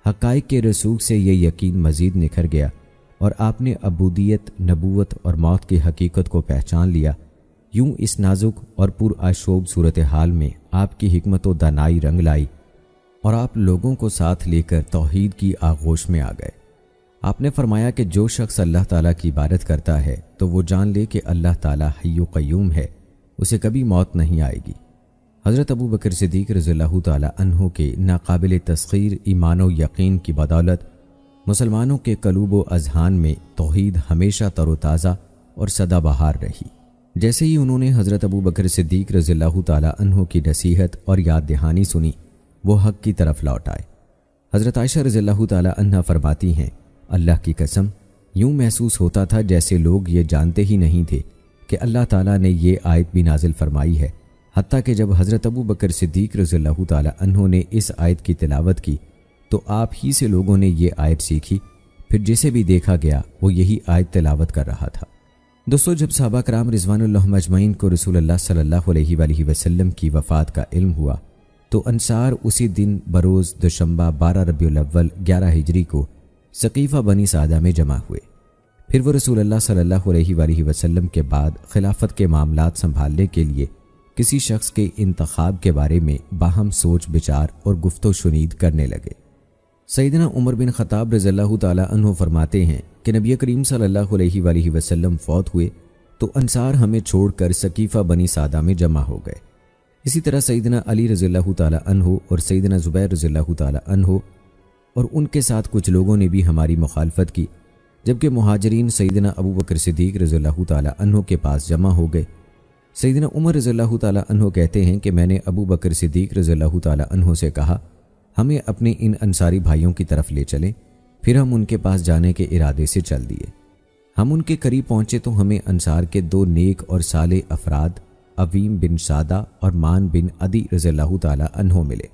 حقائق کے رسوخ سے یہ یقین مزید نکھر گیا اور آپ نے عبودیت، نبوت اور موت کی حقیقت کو پہچان لیا۔ یوں اس نازک اور پرآشوب صورتحال میں آپ کی حکمت و دانائی رنگ لائی اور آپ لوگوں کو ساتھ لے کر توحید کی آغوش میں آ گئے۔ آپ نے فرمایا کہ جو شخص اللہ تعالیٰ کی عبادت کرتا ہے تو وہ جان لے کہ اللہ تعالیٰ حی و قیوم ہے، اسے کبھی موت نہیں آئے گی۔ حضرت ابو بکر صدیق رضی اللہ تعالیٰ عنہ کے ناقابل تسخیر ایمان و یقین کی بدولت مسلمانوں کے قلوب و اذہان میں توحید ہمیشہ تر و تازہ اور سدا بہار رہی۔ جیسے ہی انہوں نے حضرت ابو بکر صدیق رضی اللہ تعالیٰ عنہ کی نصیحت اور یاد دہانی سنی، وہ حق کی طرف لوٹ آئے۔ حضرت عائشہ رضی اللہ تعالیٰ عنہ فرماتی ہیں، اللہ کی قسم یوں محسوس ہوتا تھا جیسے لوگ یہ جانتے ہی نہیں تھے کہ اللہ تعالیٰ نے یہ آیت بھی نازل فرمائی ہے، حتیٰ کہ جب حضرت ابو بکر صدیق رضی اللہ تعالیٰ عنہ نے اس آیت کی تلاوت کی تو آپ ہی سے لوگوں نے یہ آیت سیکھی، پھر جسے بھی دیکھا گیا وہ یہی آیت تلاوت کر رہا تھا۔ دوستو، جب صحابہ کرام رضوان اللہ اجمعین کو رسول اللہ صلی اللہ علیہ وآلہ وسلم کی وفات کا علم ہوا تو انصار اسی دن بروز دوشنبہ 12 ربیع الاول 11 ہجری کو ثقیفہ بنی سعدہ میں جمع ہوئے۔ پھر وہ رسول اللہ صلی اللہ علیہ وآلہ وسلم کے بعد خلافت کے معاملات سنبھالنے کے لیے کسی شخص کے انتخاب کے بارے میں باہم سوچ بچار اور گفت و شنید کرنے لگے۔ سیدنا عمر بن خطاب رضی اللہ تعالیٰ عنہ فرماتے ہیں کہ نبی کریم صلی اللہ علیہ وآلہ وسلم فوت ہوئے تو انصار ہمیں چھوڑ کر ثقیفہ بنی سعدہ میں جمع ہو گئے۔ اسی طرح سیدنا علی رضی اللہ تعالیٰ عنہ اور سیدنا زبیر رضی اللہ تعالیٰ عنہ اور ان کے ساتھ کچھ لوگوں نے بھی ہماری مخالفت کی، جبکہ مہاجرین سیدنا ابو بکر صدیق رضی اللہ تعالیٰ عنہ کے پاس جمع ہو گئے۔ سیدنا عمر رضی اللہ تعالیٰ عنہ کہتے ہیں کہ میں نے ابو بکر صدیق رضی اللہ تعالیٰ عنہ سے کہا، ہمیں اپنے ان انصاری بھائیوں کی طرف لے چلیں۔ پھر ہم ان کے پاس جانے کے ارادے سے چل دیے۔ ہم ان کے قریب پہنچے تو ہمیں انصار کے دو نیک اور صالح افراد عویم بن سعدہ اور مان بن عدی رضی اللہ تعالیٰ عنہ ملے۔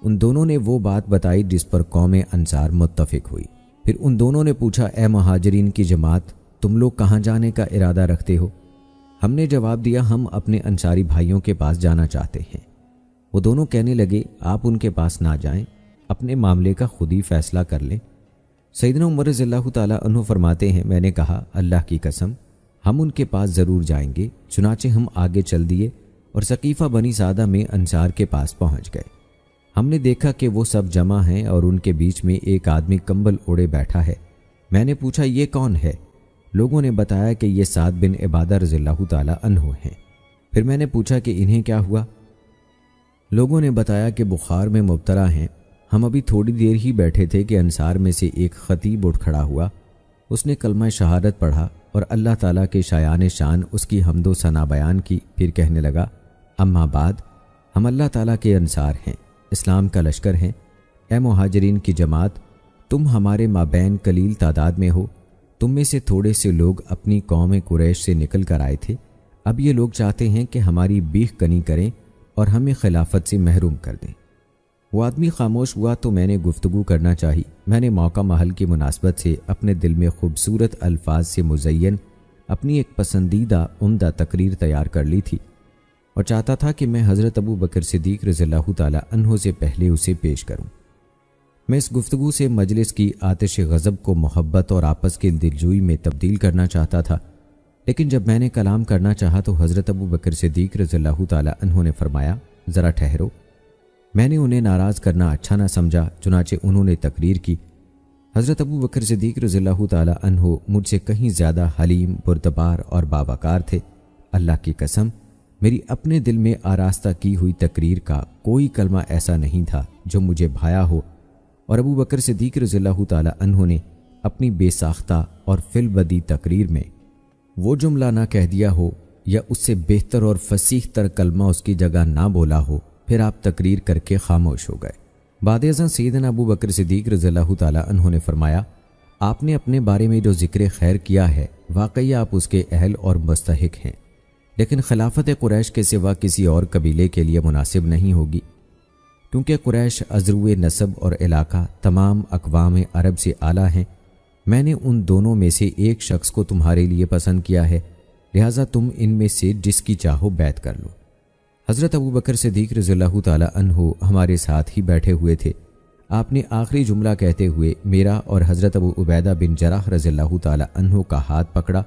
ان دونوں نے وہ بات بتائی جس پر قوم انصار متفق ہوئی۔ پھر ان دونوں نے پوچھا، اے مہاجرین کی جماعت، تم لوگ کہاں جانے کا ارادہ رکھتے ہو؟ ہم نے جواب دیا، ہم اپنے انصاری بھائیوں کے پاس جانا چاہتے ہیں۔ وہ دونوں کہنے لگے، آپ ان کے پاس نہ جائیں، اپنے معاملے کا خود ہی فیصلہ کر لیں۔ سیدنا عمر رضی اللہ تعالیٰ عنہ فرماتے ہیں، میں نے کہا، اللہ کی قسم ہم ان کے پاس ضرور جائیں گے۔ چنانچہ ہم آگے چل دیے اور ثقیفہ بنی سعدہ میں انصار کے پاس پہنچ گئے۔ ہم نے دیکھا کہ وہ سب جمع ہیں اور ان کے بیچ میں ایک آدمی کمبل اوڑے بیٹھا ہے۔ میں نے پوچھا یہ کون ہے؟ لوگوں نے بتایا کہ یہ سعد بن عبادہ رضی اللہ تعالی عنہ ہیں۔ پھر میں نے پوچھا کہ انہیں کیا ہوا؟ لوگوں نے بتایا کہ بخار میں مبتلا ہیں۔ ہم ابھی تھوڑی دیر ہی بیٹھے تھے کہ انصار میں سے ایک خطیب اٹھ کھڑا ہوا۔ اس نے کلمہ شہادت پڑھا اور اللہ تعالیٰ کے شایان شان اس کی حمد و ثنا بیان کی۔ پھر کہنے لگا، اما بعد، ہم اللہ تعالیٰ کے انصار ہیں، اسلام کا لشکر ہیں۔ اے مہاجرین کی جماعت، تم ہمارے مابین قلیل تعداد میں ہو۔ تم میں سے تھوڑے سے لوگ اپنی قوم قریش سے نکل کر آئے تھے۔ اب یہ لوگ چاہتے ہیں کہ ہماری بیخ کنی کریں اور ہمیں خلافت سے محروم کر دیں۔ وہ آدمی خاموش ہوا تو میں نے گفتگو کرنا چاہی۔ میں نے موقع محل کی مناسبت سے اپنے دل میں خوبصورت الفاظ سے مزین اپنی ایک پسندیدہ عمدہ تقریر تیار کر لی تھی اور چاہتا تھا کہ میں حضرت ابو بکر صدیق رضی اللہ تعالی عنہ سے پہلے اسے پیش کروں۔ میں اس گفتگو سے مجلس کی آتش غضب کو محبت اور آپس کی دلجوئی میں تبدیل کرنا چاہتا تھا، لیکن جب میں نے کلام کرنا چاہا تو حضرت ابو بکر صدیق رضی اللہ تعالی عنہ نے فرمایا، ذرا ٹھہرو۔ میں نے انہیں ناراض کرنا اچھا نہ سمجھا، چنانچہ انہوں نے تقریر کی۔ حضرت ابو بکر صدیق رضی اللہ تعالی عنہ مجھ سے کہیں زیادہ حلیم، بردبار اور باوقار تھے۔ اللہ کی قسم، میری اپنے دل میں آراستہ کی ہوئی تقریر کا کوئی کلمہ ایسا نہیں تھا جو مجھے بھایا ہو، اور ابو بکر صدیق رضی اللہ تعالی عنہ نے اپنی بے ساختہ اور فی البدی تقریر میں وہ جملہ نہ کہہ دیا ہو یا اس سے بہتر اور فصیح تر کلمہ اس کی جگہ نہ بولا ہو۔ پھر آپ تقریر کر کے خاموش ہو گئے۔ بعد ازاں سیدنا ابو بکر صدیق رضی اللہ تعالی عنہ نے فرمایا، آپ نے اپنے بارے میں جو ذکر خیر کیا ہے واقعی آپ اس کے اہل اور مستحق ہیں، لیکن خلافت قریش کے سوا کسی اور قبیلے کے لیے مناسب نہیں ہوگی، کیونکہ قریش ازرو نسب اور علاقہ تمام اقوام عرب سے اعلیٰ ہیں۔ میں نے ان دونوں میں سے ایک شخص کو تمہارے لیے پسند کیا ہے، لہٰذا تم ان میں سے جس کی چاہو بیعت کر لو۔ حضرت ابو بکر صدیق رضی اللہ تعالی عنہ ہمارے ساتھ ہی بیٹھے ہوئے تھے۔ آپ نے آخری جملہ کہتے ہوئے میرا اور حضرت ابو عبیدہ بن جراح رضی اللہ تعالی عنہ کا ہاتھ پکڑا۔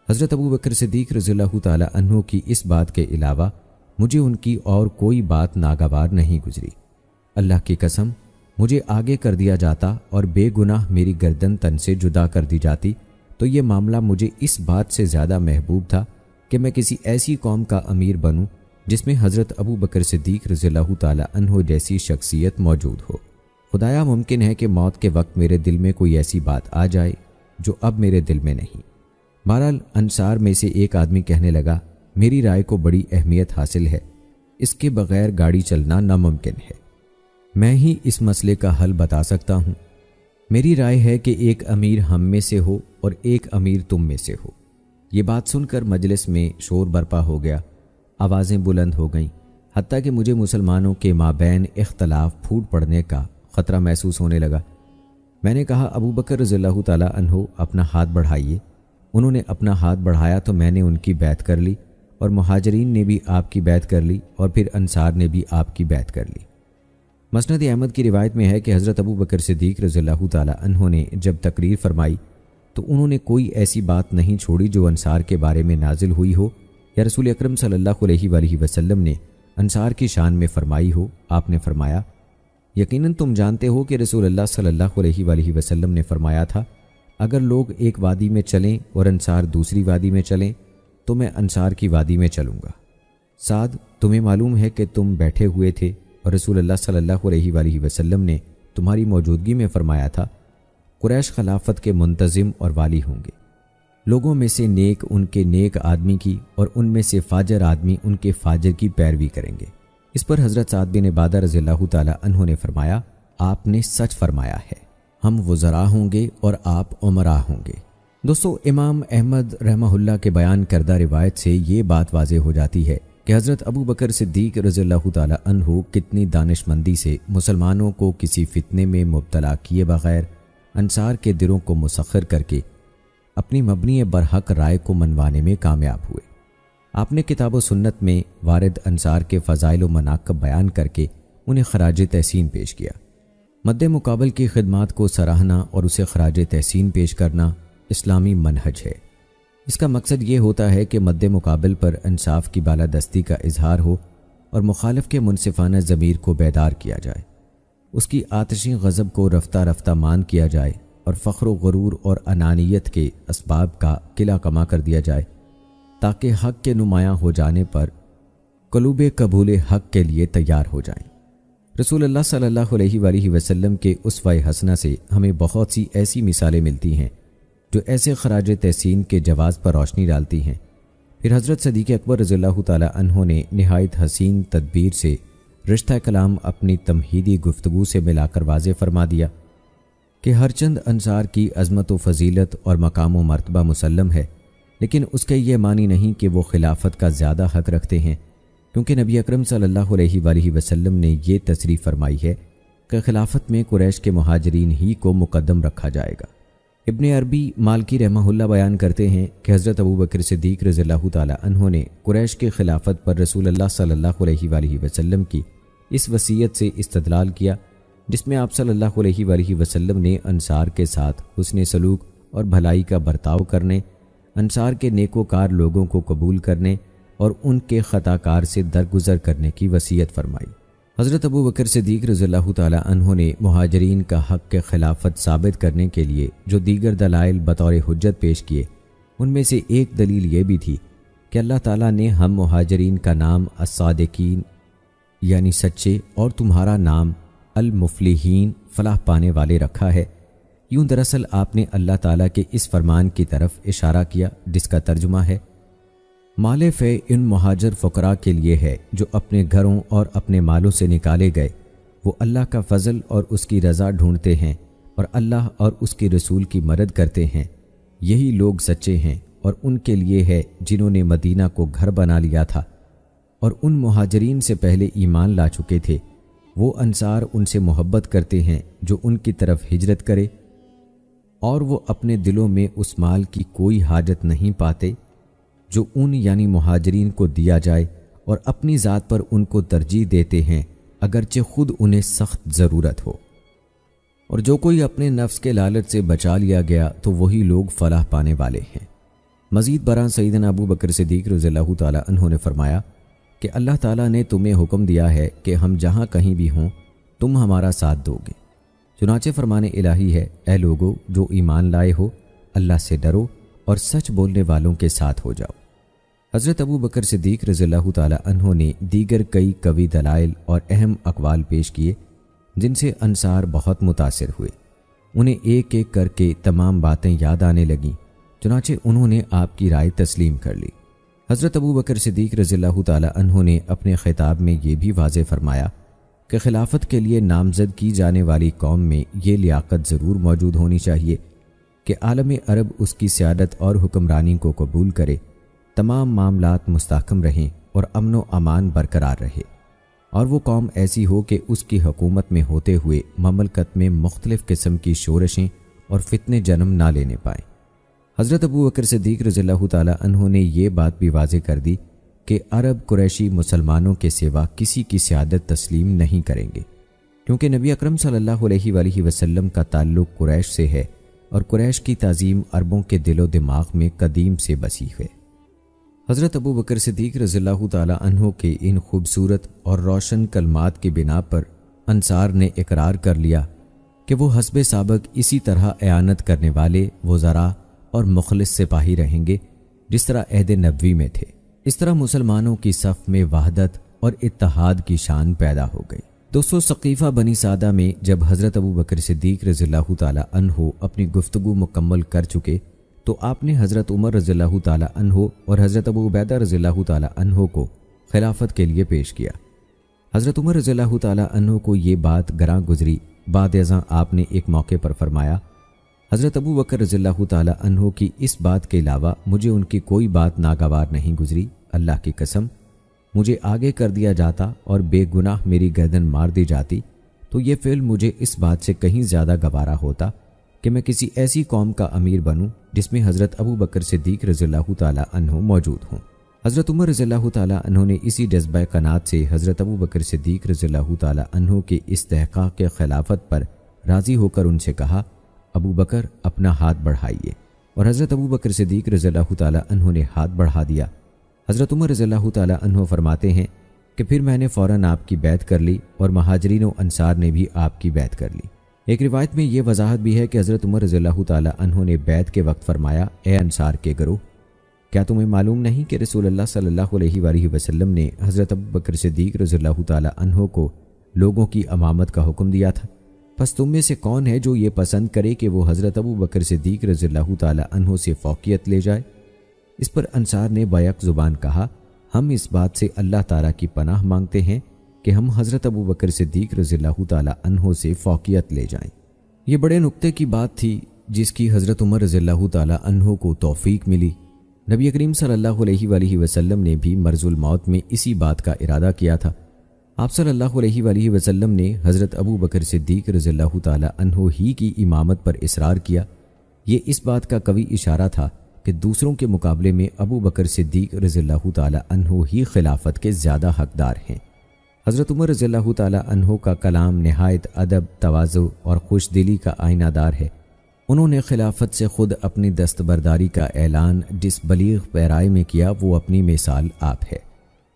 حضرت ابو بکر صدیق رضی اللہ تعالی عنہ کی اس بات کے علاوہ مجھے ان کی اور کوئی بات ناگوار نہیں گزری۔ اللہ کی قسم، مجھے آگے کر دیا جاتا اور بے گناہ میری گردن تن سے جدا کر دی جاتی تو یہ معاملہ مجھے اس بات سے زیادہ محبوب تھا کہ میں کسی ایسی قوم کا امیر بنوں جس میں حضرت ابو بکر صدیق رضی اللہ تعالی عنہ جیسی شخصیت موجود ہو۔ خدایا ممکن ہے کہ موت کے وقت میرے دل میں کوئی ایسی بات آ جائے جو اب میرے دل میں نہیں۔ بہرحال انصار میں سے ایک آدمی کہنے لگا، میری رائے کو بڑی اہمیت حاصل ہے، اس کے بغیر گاڑی چلنا ناممکن ہے۔ میں ہی اس مسئلے کا حل بتا سکتا ہوں۔ میری رائے ہے کہ ایک امیر ہم میں سے ہو اور ایک امیر تم میں سے ہو۔ یہ بات سن کر مجلس میں شور برپا ہو گیا، آوازیں بلند ہو گئیں، حتیٰ کہ مجھے مسلمانوں کے مابین اختلاف پھوٹ پڑنے کا خطرہ محسوس ہونے لگا۔ میں نے کہا، ابو بکر رضی اللہ تعالیٰ عنہ اپنا ہاتھ بڑھائیے۔ انہوں نے اپنا ہاتھ بڑھایا تو میں نے ان کی بیعت کر لی، اور مہاجرین نے بھی آپ کی بیعت کر لی، اور پھر انصار نے بھی آپ کی بیعت کر لی۔ مسند احمد کی روایت میں ہے کہ حضرت ابو بکر صدیق رضی اللہ تعالیٰ عنہ نے جب تقریر فرمائی تو انہوں نے کوئی ایسی بات نہیں چھوڑی جو انصار کے بارے میں نازل ہوئی ہو یا رسول اکرم صلی اللہ علیہ وآلہ وسلم نے انصار کی شان میں فرمائی ہو۔ آپ نے فرمایا، یقیناً تم جانتے ہو کہ رسول اللہ صلی اللہ علیہ وآلہ وسلم نے فرمایا تھا، اگر لوگ ایک وادی میں چلیں اور انصار دوسری وادی میں چلیں تو میں انصار کی وادی میں چلوں گا۔ سعد، تمہیں معلوم ہے کہ تم بیٹھے ہوئے تھے اور رسول اللہ صلی اللہ علیہ وآلہ وسلم نے تمہاری موجودگی میں فرمایا تھا، قریش خلافت کے منتظم اور والی ہوں گے۔ لوگوں میں سے نیک ان کے نیک آدمی کی اور ان میں سے فاجر آدمی ان کے فاجر کی پیروی کریں گے۔ اس پر حضرت سعد بن عبادہ رضی اللہ تعالی عنہ نے فرمایا، آپ نے سچ فرمایا ہے، ہم وزراء ہوں گے اور آپ عمراء ہوں گے۔ دوستو، امام احمد رحمہ اللہ کے بیان کردہ روایت سے یہ بات واضح ہو جاتی ہے کہ حضرت ابو بکر صدیق رضی اللہ تعالی عنہ کتنی دانش مندی سے مسلمانوں کو کسی فتنے میں مبتلا کیے بغیر انصار کے دلوں کو مسخر کر کے اپنی مبنی برحق رائے کو منوانے میں کامیاب ہوئے۔ آپ نے کتاب و سنت میں وارد انصار کے فضائل و مناقب بیان کر کے انہیں خراج تحسین پیش کیا۔ مد مقابل کی خدمات کو سراہنا اور اسے خراج تحسین پیش کرنا اسلامی منہج ہے۔ اس کا مقصد یہ ہوتا ہے کہ مد مقابل پر انصاف کی بالادستی کا اظہار ہو اور مخالف کے منصفانہ ضمیر کو بیدار کیا جائے، اس کی آتشی غضب کو رفتہ رفتہ مان کیا جائے اور فخر و غرور اور انانیت کے اسباب کا قلع کما کر دیا جائے، تاکہ حق کے نمایاں ہو جانے پر قلوب قبول حق کے لیے تیار ہو جائیں۔ رسول اللہ صلی اللہ علیہ وآلہ وسلم کے اسوہ حسنہ سے ہمیں بہت سی ایسی مثالیں ملتی ہیں جو ایسے خراج تحسین کے جواز پر روشنی ڈالتی ہیں۔ پھر حضرت صدیق اکبر رضی اللہ تعالی عنہ نے نہایت حسین تدبیر سے رشتہ کلام اپنی تمہیدی گفتگو سے ملا کر واضح فرما دیا کہ ہر چند انصار کی عظمت و فضیلت اور مقام و مرتبہ مسلم ہے، لیکن اس کے یہ معنی نہیں کہ وہ خلافت کا زیادہ حق رکھتے ہیں، کیونکہ نبی اکرم صلی اللہ علیہ وآلہ وسلم نے یہ تصریح فرمائی ہے کہ خلافت میں قریش کے مہاجرین ہی کو مقدم رکھا جائے گا۔ ابن عربی مالکی رحمہ اللہ بیان کرتے ہیں کہ حضرت ابوبکر صدیق رضی اللہ تعالی عنہ نے قریش کی خلافت پر رسول اللہ صلی اللہ علیہ وآلہ وسلم کی اس وصیت سے استدلال کیا جس میں آپ صلی اللہ علیہ وآلہ وسلم نے انصار کے ساتھ حسن سلوک اور بھلائی کا برتاؤ کرنے، انصار کے نیکوکار لوگوں کو قبول کرنے اور ان کے خطا کار سے درگزر کرنے کی وصیت فرمائی۔ حضرت ابوبکر صدیق رضی اللہ تعالی عنہ نے مہاجرین کا حق کے خلافت ثابت کرنے کے لیے جو دیگر دلائل بطور حجت پیش کیے، ان میں سے ایک دلیل یہ بھی تھی کہ اللہ تعالیٰ نے ہم مہاجرین کا نام الصادقین یعنی سچے اور تمہارا نام المفلحین فلاح پانے والے رکھا ہے۔ یوں دراصل آپ نے اللہ تعالیٰ کے اس فرمان کی طرف اشارہ کیا جس کا ترجمہ ہے مال فے ان مہاجر فقراء کے لیے ہے جو اپنے گھروں اور اپنے مالوں سے نکالے گئے، وہ اللہ کا فضل اور اس کی رضا ڈھونڈتے ہیں اور اللہ اور اس کے رسول کی مدد کرتے ہیں، یہی لوگ سچے ہیں اور ان کے لیے ہے جنہوں نے مدینہ کو گھر بنا لیا تھا اور ان مہاجرین سے پہلے ایمان لا چکے تھے، وہ انصار ان سے محبت کرتے ہیں جو ان کی طرف ہجرت کرے اور وہ اپنے دلوں میں اس مال کی کوئی حاجت نہیں پاتے جو ان یعنی مہاجرین کو دیا جائے اور اپنی ذات پر ان کو ترجیح دیتے ہیں اگرچہ خود انہیں سخت ضرورت ہو، اور جو کوئی اپنے نفس کے لالچ سے بچا لیا گیا تو وہی لوگ فلاح پانے والے ہیں۔ مزید برآں سیدنا ابو بکر صدیق رضی اللہ تعالی عنہ نے فرمایا کہ اللہ تعالیٰ نے تمہیں حکم دیا ہے کہ ہم جہاں کہیں بھی ہوں تم ہمارا ساتھ دو گے، چنانچہ فرمان الہی ہے اے لوگو جو ایمان لائے ہو اللہ سے ڈرو اور سچ بولنے والوں کے ساتھ ہو جاؤ۔ حضرت ابو بکر صدیق رضی اللہ تعالی عنہ نے دیگر کئی قوی دلائل اور اہم اقوال پیش کیے جن سے انصار بہت متاثر ہوئے، انہیں ایک ایک کر کے تمام باتیں یاد آنے لگیں، چنانچہ انہوں نے آپ کی رائے تسلیم کر لی۔ حضرت ابو بکر صدیق رضی اللہ تعالی عنہ نے اپنے خطاب میں یہ بھی واضح فرمایا کہ خلافت کے لیے نامزد کی جانے والی قوم میں یہ لیاقت ضرور موجود ہونی چاہیے کہ عالم عرب اس کی سیادت اور حکمرانی کو قبول کرے، تمام معاملات مستحکم رہیں اور امن و امان برقرار رہے، اور وہ قوم ایسی ہو کہ اس کی حکومت میں ہوتے ہوئے مملکت میں مختلف قسم کی شورشیں اور فتنے جنم نہ لینے پائیں۔ حضرت ابو بکر صدیق رضی اللہ تعالی عنہ نے یہ بات بھی واضح کر دی کہ عرب قریشی مسلمانوں کے سوا کسی کی سیادت تسلیم نہیں کریں گے، کیونکہ نبی اکرم صلی اللہ علیہ وآلہ وسلم کا تعلق قریش سے ہے اور قریش کی تعظیم عربوں کے دل و دماغ میں قدیم سے بسی ہے۔ حضرت ابو بکر صدیق رضی اللہ تعالی عنہ کے ان خوبصورت اور روشن کلمات کی بنا پر انصار نے اقرار کر لیا کہ وہ حسب سابق اسی طرح اعانت کرنے والے وزراء اور مخلص سپاہی رہیں گے جس طرح عہد نبوی میں تھے۔ اس طرح مسلمانوں کی صف میں وحدت اور اتحاد کی شان پیدا ہو گئی۔ دوستو، ثقیفہ بنی سعدہ میں جب حضرت ابو بکر صدیق رضی اللہ تعالی عنہ اپنی گفتگو مکمل کر چکے تو آپ نے حضرت عمر رضی اللہ تعالی عنہ اور حضرت ابو عبیدہ رضی اللہ تعالی عنہ کو خلافت کے لیے پیش کیا۔ حضرت عمر رضی اللہ تعالی عنہ کو یہ بات گراں گزری، بعد ازاں آپ نے ایک موقع پر فرمایا حضرت ابو بکر رضی اللہ تعالی عنہ کی اس بات کے علاوہ مجھے ان کی کوئی بات ناگوار نہیں گزری، اللہ کی قسم مجھے آگے کر دیا جاتا اور بے گناہ میری گردن مار دی جاتی تو یہ فعل مجھے اس بات سے کہیں زیادہ گوارا ہوتا کہ میں کسی ایسی قوم کا امیر بنوں جس میں حضرت ابو بکر صدیق رضی اللہ تعالی عنہ موجود ہوں۔ حضرت عمر رضی اللہ تعالی عنہ نے اسی جذبہ قناعت سے حضرت ابو بکر صدیق رضی اللہ تعالی عنہ کے استحقاق کے خلافت پر راضی ہو کر ان سے کہا ابو بکر اپنا ہاتھ بڑھائیے۔ اور حضرت ابو بکر صدیق رضی اللہ تعالیٰ عنہ نے ہاتھ بڑھا دیا۔ حضرت عمر رضی اللہ تعالیٰ عنہ فرماتے ہیں کہ پھر میں نے فوراً آپ کی بیعت کر لی اور مہاجرین و انصار نے بھی آپ کی بیعت کر لی۔ ایک روایت میں یہ وضاحت بھی ہے کہ حضرت عمر رضی اللہ تعالیٰ عنہ نے بیعت کے وقت فرمایا، اے انصار کے گروہ، کیا تمہیں معلوم نہیں کہ رسول اللہ صلی اللہ علیہ وآلہ وسلم نے حضرت ابو بکر صدیق رضی اللہ تعالیٰ عنہ کو لوگوں کی امامت کا حکم دیا تھا؟ پس تم میں سے کون ہے جو یہ پسند کرے کہ وہ حضرت ابو بکر صدیق رضی اللہ تعالیٰ عنہ سے فوقیت لے جائے؟ اس پر انصار نے بیک زبان کہا، ہم اس بات سے اللہ تعالیٰ کی پناہ مانگتے ہیں کہ ہم حضرت ابو بکر صدیق رضی اللہ تعالیٰ عنہ سے فوقیت لے جائیں۔ یہ بڑے نکتے کی بات تھی جس کی حضرت عمر رضی اللہ تعالیٰ عنہ کو توفیق ملی۔ نبی کریم صلی اللہ علیہ وآلہ وسلم نے بھی مرض الموت میں اسی بات کا ارادہ کیا تھا۔ آپ صلی اللہ علیہ وآلہ وسلم نے حضرت ابو بکر صدیق رضی اللہ تعالیٰ عنہ ہی کی امامت پر اصرار کیا۔ یہ اس بات کا قوی اشارہ تھا کہ دوسروں کے مقابلے میں ابو بکر صدیق رضی اللہ تعالیٰ عنہ ہی خلافت کے زیادہ حقدار ہیں۔ حضرت عمر رضی اللہ تعالیٰ عنہ کا کلام نہایت ادب، تواضع اور خوش دلی کا آئینہ دار ہے۔ انہوں نے خلافت سے خود اپنی دستبرداری کا اعلان جس بلیغ پیرائی میں کیا وہ اپنی مثال آپ ہے۔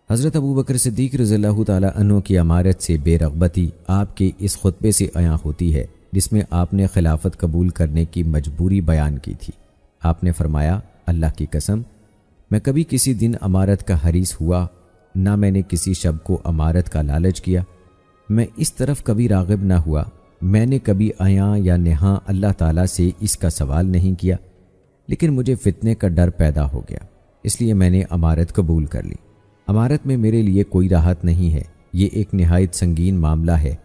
حضرت ابو بکر صدیق رضی اللہ تعالیٰ عنہ کی امارت سے بے رغبتی آپ کے اس خطبے سے عیاں ہوتی ہے جس میں آپ نے خلافت قبول کرنے کی مجبوری بیان کی تھی۔ آپ نے فرمایا، اللہ کی قسم، میں کبھی کسی دن امارت کا حریص ہوا، نہ میں نے کسی شب کو امارت کا لالچ کیا، میں اس طرف کبھی راغب نہ ہوا، میں نے کبھی عیاں یا نہاں اللہ تعالیٰ سے اس کا سوال نہیں کیا، لیکن مجھے فتنے کا ڈر پیدا ہو گیا، اس لیے میں نے امارت قبول کر لی۔ امارت میں میرے لیے کوئی راحت نہیں ہے، یہ ایک نہایت سنگین معاملہ ہے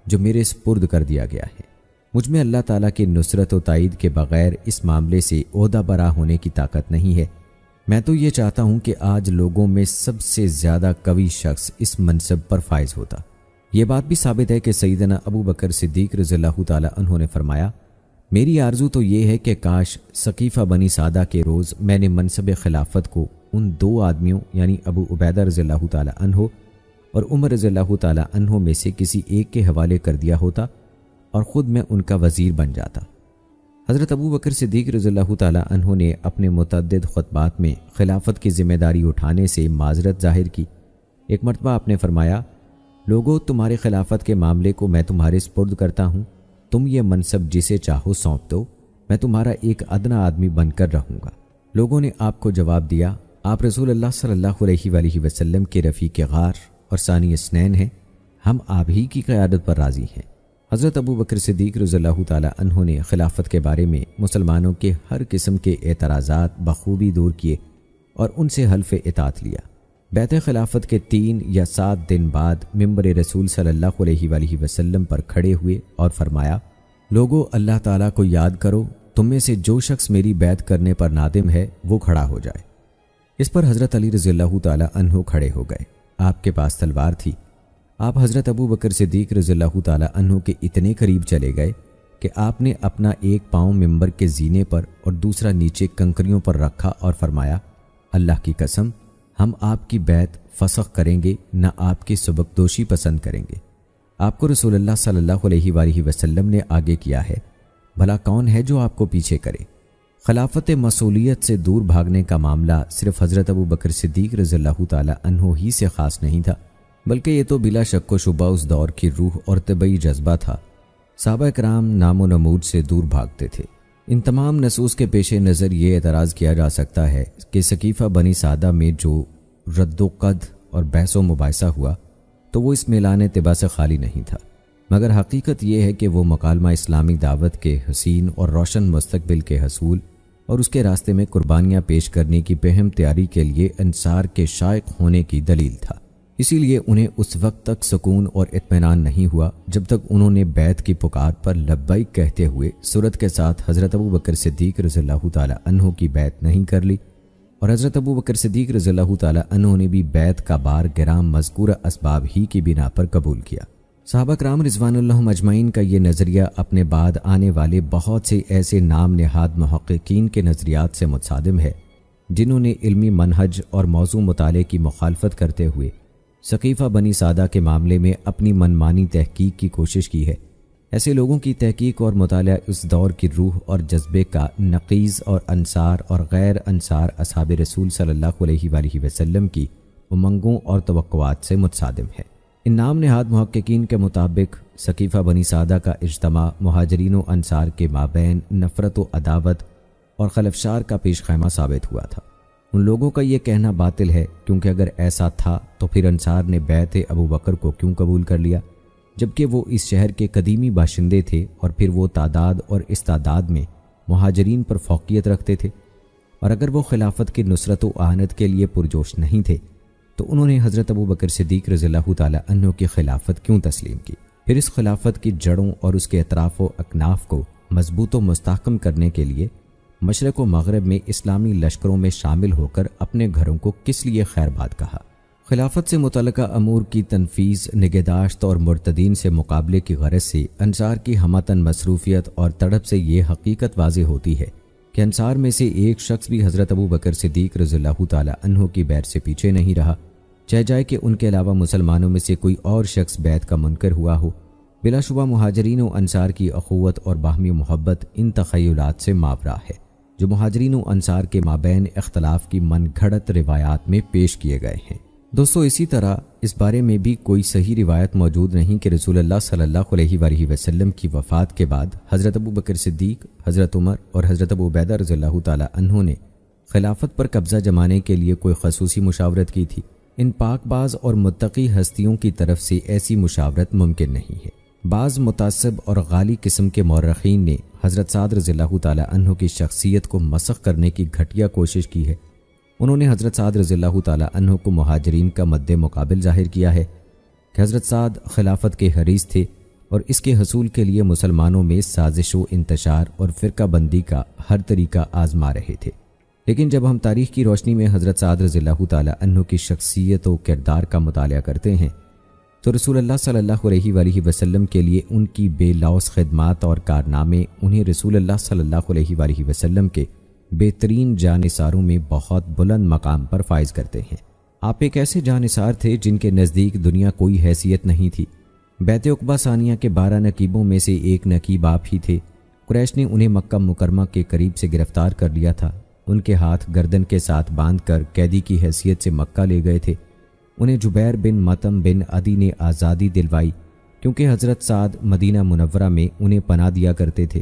جو میرے سپرد کر دیا گیا ہے۔ مجھ میں اللہ تعالیٰ کی نصرت و تائید کے بغیر اس معاملے سے عہدہ برا ہونے کی طاقت نہیں ہے۔ میں تو یہ چاہتا ہوں کہ آج لوگوں میں سب سے زیادہ قوی شخص اس منصب پر فائز ہوتا۔ یہ بات بھی ثابت ہے کہ سیدنا ابو بکر صدیق رضی اللہ تعالیٰ عنہ نے فرمایا، میری آرزو تو یہ ہے کہ کاش ثقیفہ بنی سعدہ کے روز میں نے منصب خلافت کو ان دو آدمیوں یعنی ابو عبیدہ رضی اللہ تعالیٰ عنہ اور عمر رضی اللہ تعالیٰ عنہ میں سے کسی ایک کے حوالے کر دیا ہوتا اور خود میں ان کا وزیر بن جاتا۔ حضرت ابو بکر صدیق رضی اللہ تعالیٰ عنہ نے اپنے متعدد خطبات میں خلافت کی ذمہ داری اٹھانے سے معذرت ظاہر کی۔ ایک مرتبہ آپ نے فرمایا، لوگو، تمہارے خلافت کے معاملے کو میں تمہارے سپرد کرتا ہوں، تم یہ منصب جسے چاہو سونپ دو، میں تمہارا ایک ادنا آدمی بن کر رہوں گا۔ لوگوں نے آپ کو جواب دیا، آپ رسول اللہ صلی اللہ علیہ وآلہ وسلم کے رفیق غار اور ثانی اثنین ہیں، ہم آپ ہی کی قیادت پر راضی ہیں۔ حضرت ابو بکر صدیق رضی اللہ تعالیٰ عنہ نے خلافت کے بارے میں مسلمانوں کے ہر قسم کے اعتراضات بخوبی دور کیے اور ان سے حلف اطاعت لیا۔ بیعت خلافت کے 3 یا 7 دن بعد ممبر رسول صلی اللہ علیہ وآلہ وسلم پر کھڑے ہوئے اور فرمایا، لوگو، اللہ تعالیٰ کو یاد کرو، تم میں سے جو شخص میری بیعت کرنے پر نادم ہے وہ کھڑا ہو جائے۔ اس پر حضرت علی رضی اللہ تعالیٰ عنہ کھڑے ہو گئے۔ آپ کے پاس تلوار تھی۔ آپ حضرت ابو بکر صدیق رضی اللہ تعالیٰ عنہ کے اتنے قریب چلے گئے کہ آپ نے اپنا ایک پاؤں ممبر کے زینے پر اور دوسرا نیچے کنکریوں پر رکھا اور فرمایا، اللہ کی قسم، ہم آپ کی بیعت فسخ کریں گے، نہ آپ کی سبکدوشی پسند کریں گے۔ آپ کو رسول اللہ صلی اللہ علیہ وآلہ وسلم نے آگے کیا ہے، بھلا کون ہے جو آپ کو پیچھے کرے؟ خلافت مسئولیت سے دور بھاگنے کا معاملہ صرف حضرت ابو بکر صدیق رضی اللہ تعالیٰ عنہ ہی سے خاص نہیں تھا، بلکہ یہ تو بلا شک و شبہ اس دور کی روح اور طبعی جذبہ تھا۔ صحابہ کرام نام و نمود سے دور بھاگتے تھے۔ ان تمام نصوص کے پیش نظر یہ اعتراض کیا جا سکتا ہے کہ ثقیفہ بنی سعدہ میں جو رد و قد اور بحث و مباحثہ ہوا تو وہ اس میلان طبع سے خالی نہیں تھا، مگر حقیقت یہ ہے کہ وہ مکالمہ اسلامی دعوت کے حسین اور روشن مستقبل کے حصول اور اس کے راستے میں قربانیاں پیش کرنے کی بہم تیاری کے لیے انصار کے شائق ہونے کی دلیل تھا۔ اسی لیے انہیں اس وقت تک سکون اور اطمینان نہیں ہوا جب تک انہوں نے بیعت کی پکار پر لبیک کہتے ہوئے صورت کے ساتھ حضرت ابو بکر صدیق رضی اللہ تعالیٰ عنہ کی بیعت نہیں کر لی، اور حضرت ابو بکر صدیق رضی اللہ تعالیٰ عنہ نے بھی بیعت کا بار گرام مذکورہ اسباب ہی کی بنا پر قبول کیا۔ صحابہ کرام رضوان اللہ اجمعین کا یہ نظریہ اپنے بعد آنے والے بہت سے ایسے نام نہاد محققین کے نظریات سے متصادم ہے جنہوں نے علمی منہج اور موضوع مطالعے کی مخالفت کرتے ہوئے ثقیفہ بنی سعدہ کے معاملے میں اپنی منمانی تحقیق کی کوشش کی ہے۔ ایسے لوگوں کی تحقیق اور مطالعہ اس دور کی روح اور جذبے کا نقیض اور انصار اور غیر انصار اصحاب رسول صلی اللہ علیہ وآلہ وسلم کی امنگوں اور توقعات سے متصادم ہے۔ ان نام نہاد محققین کے مطابق ثقیفہ بنی سعدہ کا اجتماع مہاجرین و انصار کے مابین نفرت و عداوت اور خلفشار کا پیش خیمہ ثابت ہوا تھا۔ ان لوگوں کا یہ کہنا باطل ہے، کیونکہ اگر ایسا تھا تو پھر انصار نے بیعت ابو بکر کو کیوں قبول کر لیا، جبکہ وہ اس شہر کے قدیمی باشندے تھے اور پھر وہ تعداد اور استعداد میں مہاجرین پر فوقیت رکھتے تھے، اور اگر وہ خلافت کی نصرت و اعانت کے لیے پرجوش نہیں تھے تو انہوں نے حضرت ابو بکر صدیق رضی اللہ تعالی عنہ کی خلافت کیوں تسلیم کی؟ پھر اس خلافت کی جڑوں اور اس کے اطراف و اکناف کو مضبوط و مستحکم کرنے کے لیے مشرق و مغرب میں اسلامی لشکروں میں شامل ہو کر اپنے گھروں کو کس لیے خیر باد کہا؟ خلافت سے متعلقہ امور کی تنفیذ، نگہداشت اور مرتدین سے مقابلے کی غرض سے انصار کی ہمتن مصروفیت اور تڑپ سے یہ حقیقت واضح ہوتی ہے کہ انصار میں سے ایک شخص بھی حضرت ابو بکر صدیق رضی اللہ تعالی عنہ کی بیعت سے پیچھے نہیں رہا، چاہے جائے کہ ان کے علاوہ مسلمانوں میں سے کوئی اور شخص بیعت کا منکر ہوا ہو۔ بلا شبہ مہاجرین و انصار کی اخوت اور باہمی محبت ان تخیلات سے ماورا ہے جو مہاجرین و انصار کے مابین اختلاف کی من گھڑت روایات میں پیش کیے گئے ہیں۔ دوستو، اسی طرح اس بارے میں بھی کوئی صحیح روایت موجود نہیں کہ رسول اللہ صلی اللہ علیہ وآلہ وسلم کی وفات کے بعد حضرت ابو بکر صدیق، حضرت عمر اور حضرت ابو عبیدہ رضی اللہ تعالی عنہ نے خلافت پر قبضہ جمانے کے لیے کوئی خصوصی مشاورت کی تھی۔ ان پاک باز اور متقی ہستیوں کی طرف سے ایسی مشاورت ممکن نہیں ہے۔ بعض متعصب اور غالی قسم کے مورخین نے حضرت سعد رضی اللہ تعالی عنہ کی شخصیت کو مسخ کرنے کی گھٹیا کوشش کی ہے۔ انہوں نے حضرت سعد رضی اللہ تعالی عنہ کو مہاجرین کا مد مقابل ظاہر کیا ہے کہ حضرت سعد خلافت کے حریص تھے اور اس کے حصول کے لیے مسلمانوں میں سازش و انتشار اور فرقہ بندی کا ہر طریقہ آزما رہے تھے۔ لیکن جب ہم تاریخ کی روشنی میں حضرت سعد رضی اللہ تعالی عنہ کی شخصیت و کردار کا مطالعہ کرتے ہیں تو رسول اللہ صلی اللہ علیہ وآلہ وسلم کے لیے ان کی بے لوث خدمات اور کارنامے انہیں رسول اللہ صلی اللہ علیہ وآلہ وسلم کے بہترین جانثاروں میں بہت بلند مقام پر فائز کرتے ہیں۔ آپ ایک ایسے جانثار تھے جن کے نزدیک دنیا کوئی حیثیت نہیں تھی۔ بیعت عقبہ ثانیہ کے 12 نقیبوں میں سے ایک نقیب آپ ہی تھے۔ قریش نے انہیں مکہ مکرمہ کے قریب سے گرفتار کر لیا تھا۔ ان کے ہاتھ گردن کے ساتھ باندھ کر قیدی کی حیثیت سے مکہ لے گئے تھے۔ انہیں جبیر بن مطعم بن عدی نے آزادی دلوائی کیونکہ حضرت سعد مدینہ منورہ میں انہیں پناہ دیا کرتے تھے۔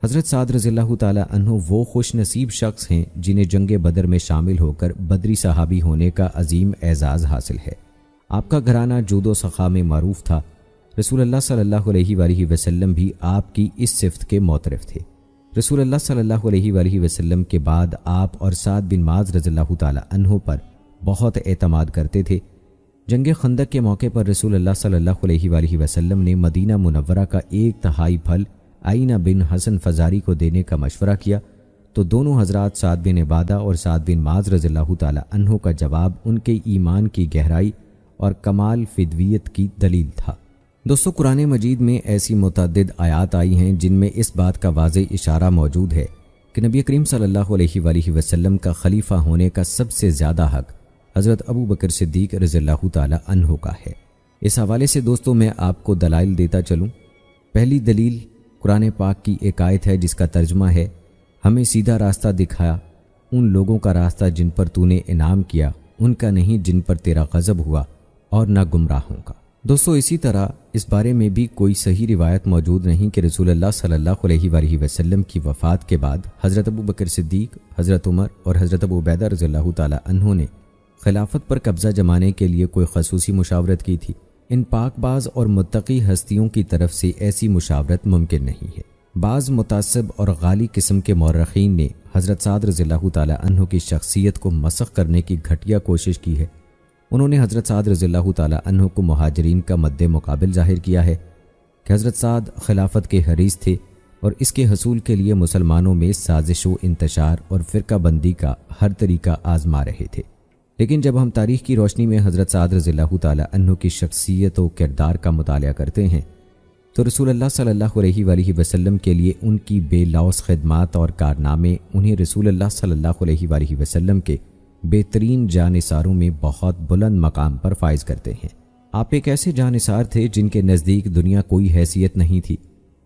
حضرت سعد رضی اللہ تعالی عنہ وہ خوش نصیب شخص ہیں جنہیں جنگ بدر میں شامل ہو کر بدری صحابی ہونے کا عظیم اعزاز حاصل ہے۔ آپ کا گھرانہ جود و سخا میں معروف تھا۔ رسول اللہ صلی اللہ علیہ وآلہ وسلم بھی آپ کی اس صفت کے معترف تھے۔ رسول اللہ صلی اللہ علیہ وآلہ وسلم کے بعد آپ اور سعد بن معاذ رضی اللہ تعالی عنہ پر بہت اعتماد کرتے تھے۔ جنگ خندق کے موقع پر رسول اللہ صلی اللہ علیہ وآلہ وسلم نے مدینہ منورہ کا 1/3 پھل آئینہ بن حسن فزاری کو دینے کا مشورہ کیا تو دونوں حضرات سعد بن عبادہ اور سعد بن معاذ رضی اللہ تعالی عنہ کا جواب ان کے ایمان کی گہرائی اور کمال فدویت کی دلیل تھا۔ دوستو، قرآن مجید میں ایسی متعدد آیات آئی ہیں جن میں اس بات کا واضح اشارہ موجود ہے کہ نبی کریم صلی اللہ علیہ وآلہ وسلم کا خلیفہ ہونے کا سب سے زیادہ حق حضرت ابو بکر صدیق رضی اللہ تعالی عنہ کا ہے۔ اس حوالے سے دوستو میں آپ کو دلائل دیتا چلوں۔ پہلی دلیل قرآن پاک کی ایک آیت ہے جس کا ترجمہ ہے، ہمیں سیدھا راستہ دکھایا، ان لوگوں کا راستہ جن پر تو نے انعام کیا، ان کا نہیں جن پر تیرا غضب ہوا، اور نہ گمراہوں کا۔ دوستو، اسی طرح اس بارے میں بھی کوئی صحیح روایت موجود نہیں کہ رسول اللہ صلی اللہ علیہ وآلہ وسلم کی وفات کے بعد حضرت ابو بکر صدیق، حضرت عمر اور حضرت ابو عبیدہ رضی اللہ تعالی عنہ نے خلافت پر قبضہ جمانے کے لیے کوئی خصوصی مشاورت کی تھی۔ ان پاک باز اور متقی ہستیوں کی طرف سے ایسی مشاورت ممکن نہیں ہے۔ بعض متعصب اور غالی قسم کے مورخین نے حضرت سعد رضی اللہ تعالی عنہ کی شخصیت کو مسخ کرنے کی گھٹیا کوشش کی ہے۔ انہوں نے حضرت سعد رضی اللہ تعالی عنہ کو مہاجرین کا مد مقابل ظاہر کیا ہے کہ حضرت سعد خلافت کے حریص تھے اور اس کے حصول کے لیے مسلمانوں میں سازش و انتشار اور فرقہ بندی کا ہر طریقہ آزما رہے تھے۔ لیکن جب ہم تاریخ کی روشنی میں حضرت سعد رضی اللہ تعالی عنہ کی شخصیت و کردار کا مطالعہ کرتے ہیں تو رسول اللہ صلی اللہ علیہ وآلہ وسلم کے لیے ان کی بے لوث خدمات اور کارنامے انہیں رسول اللہ صلی اللہ علیہ وآلہ وسلم کے بہترین جانثاروں میں بہت بلند مقام پر فائز کرتے ہیں۔ آپ ایک ایسے جانثار تھے جن کے نزدیک دنیا کوئی حیثیت نہیں تھی۔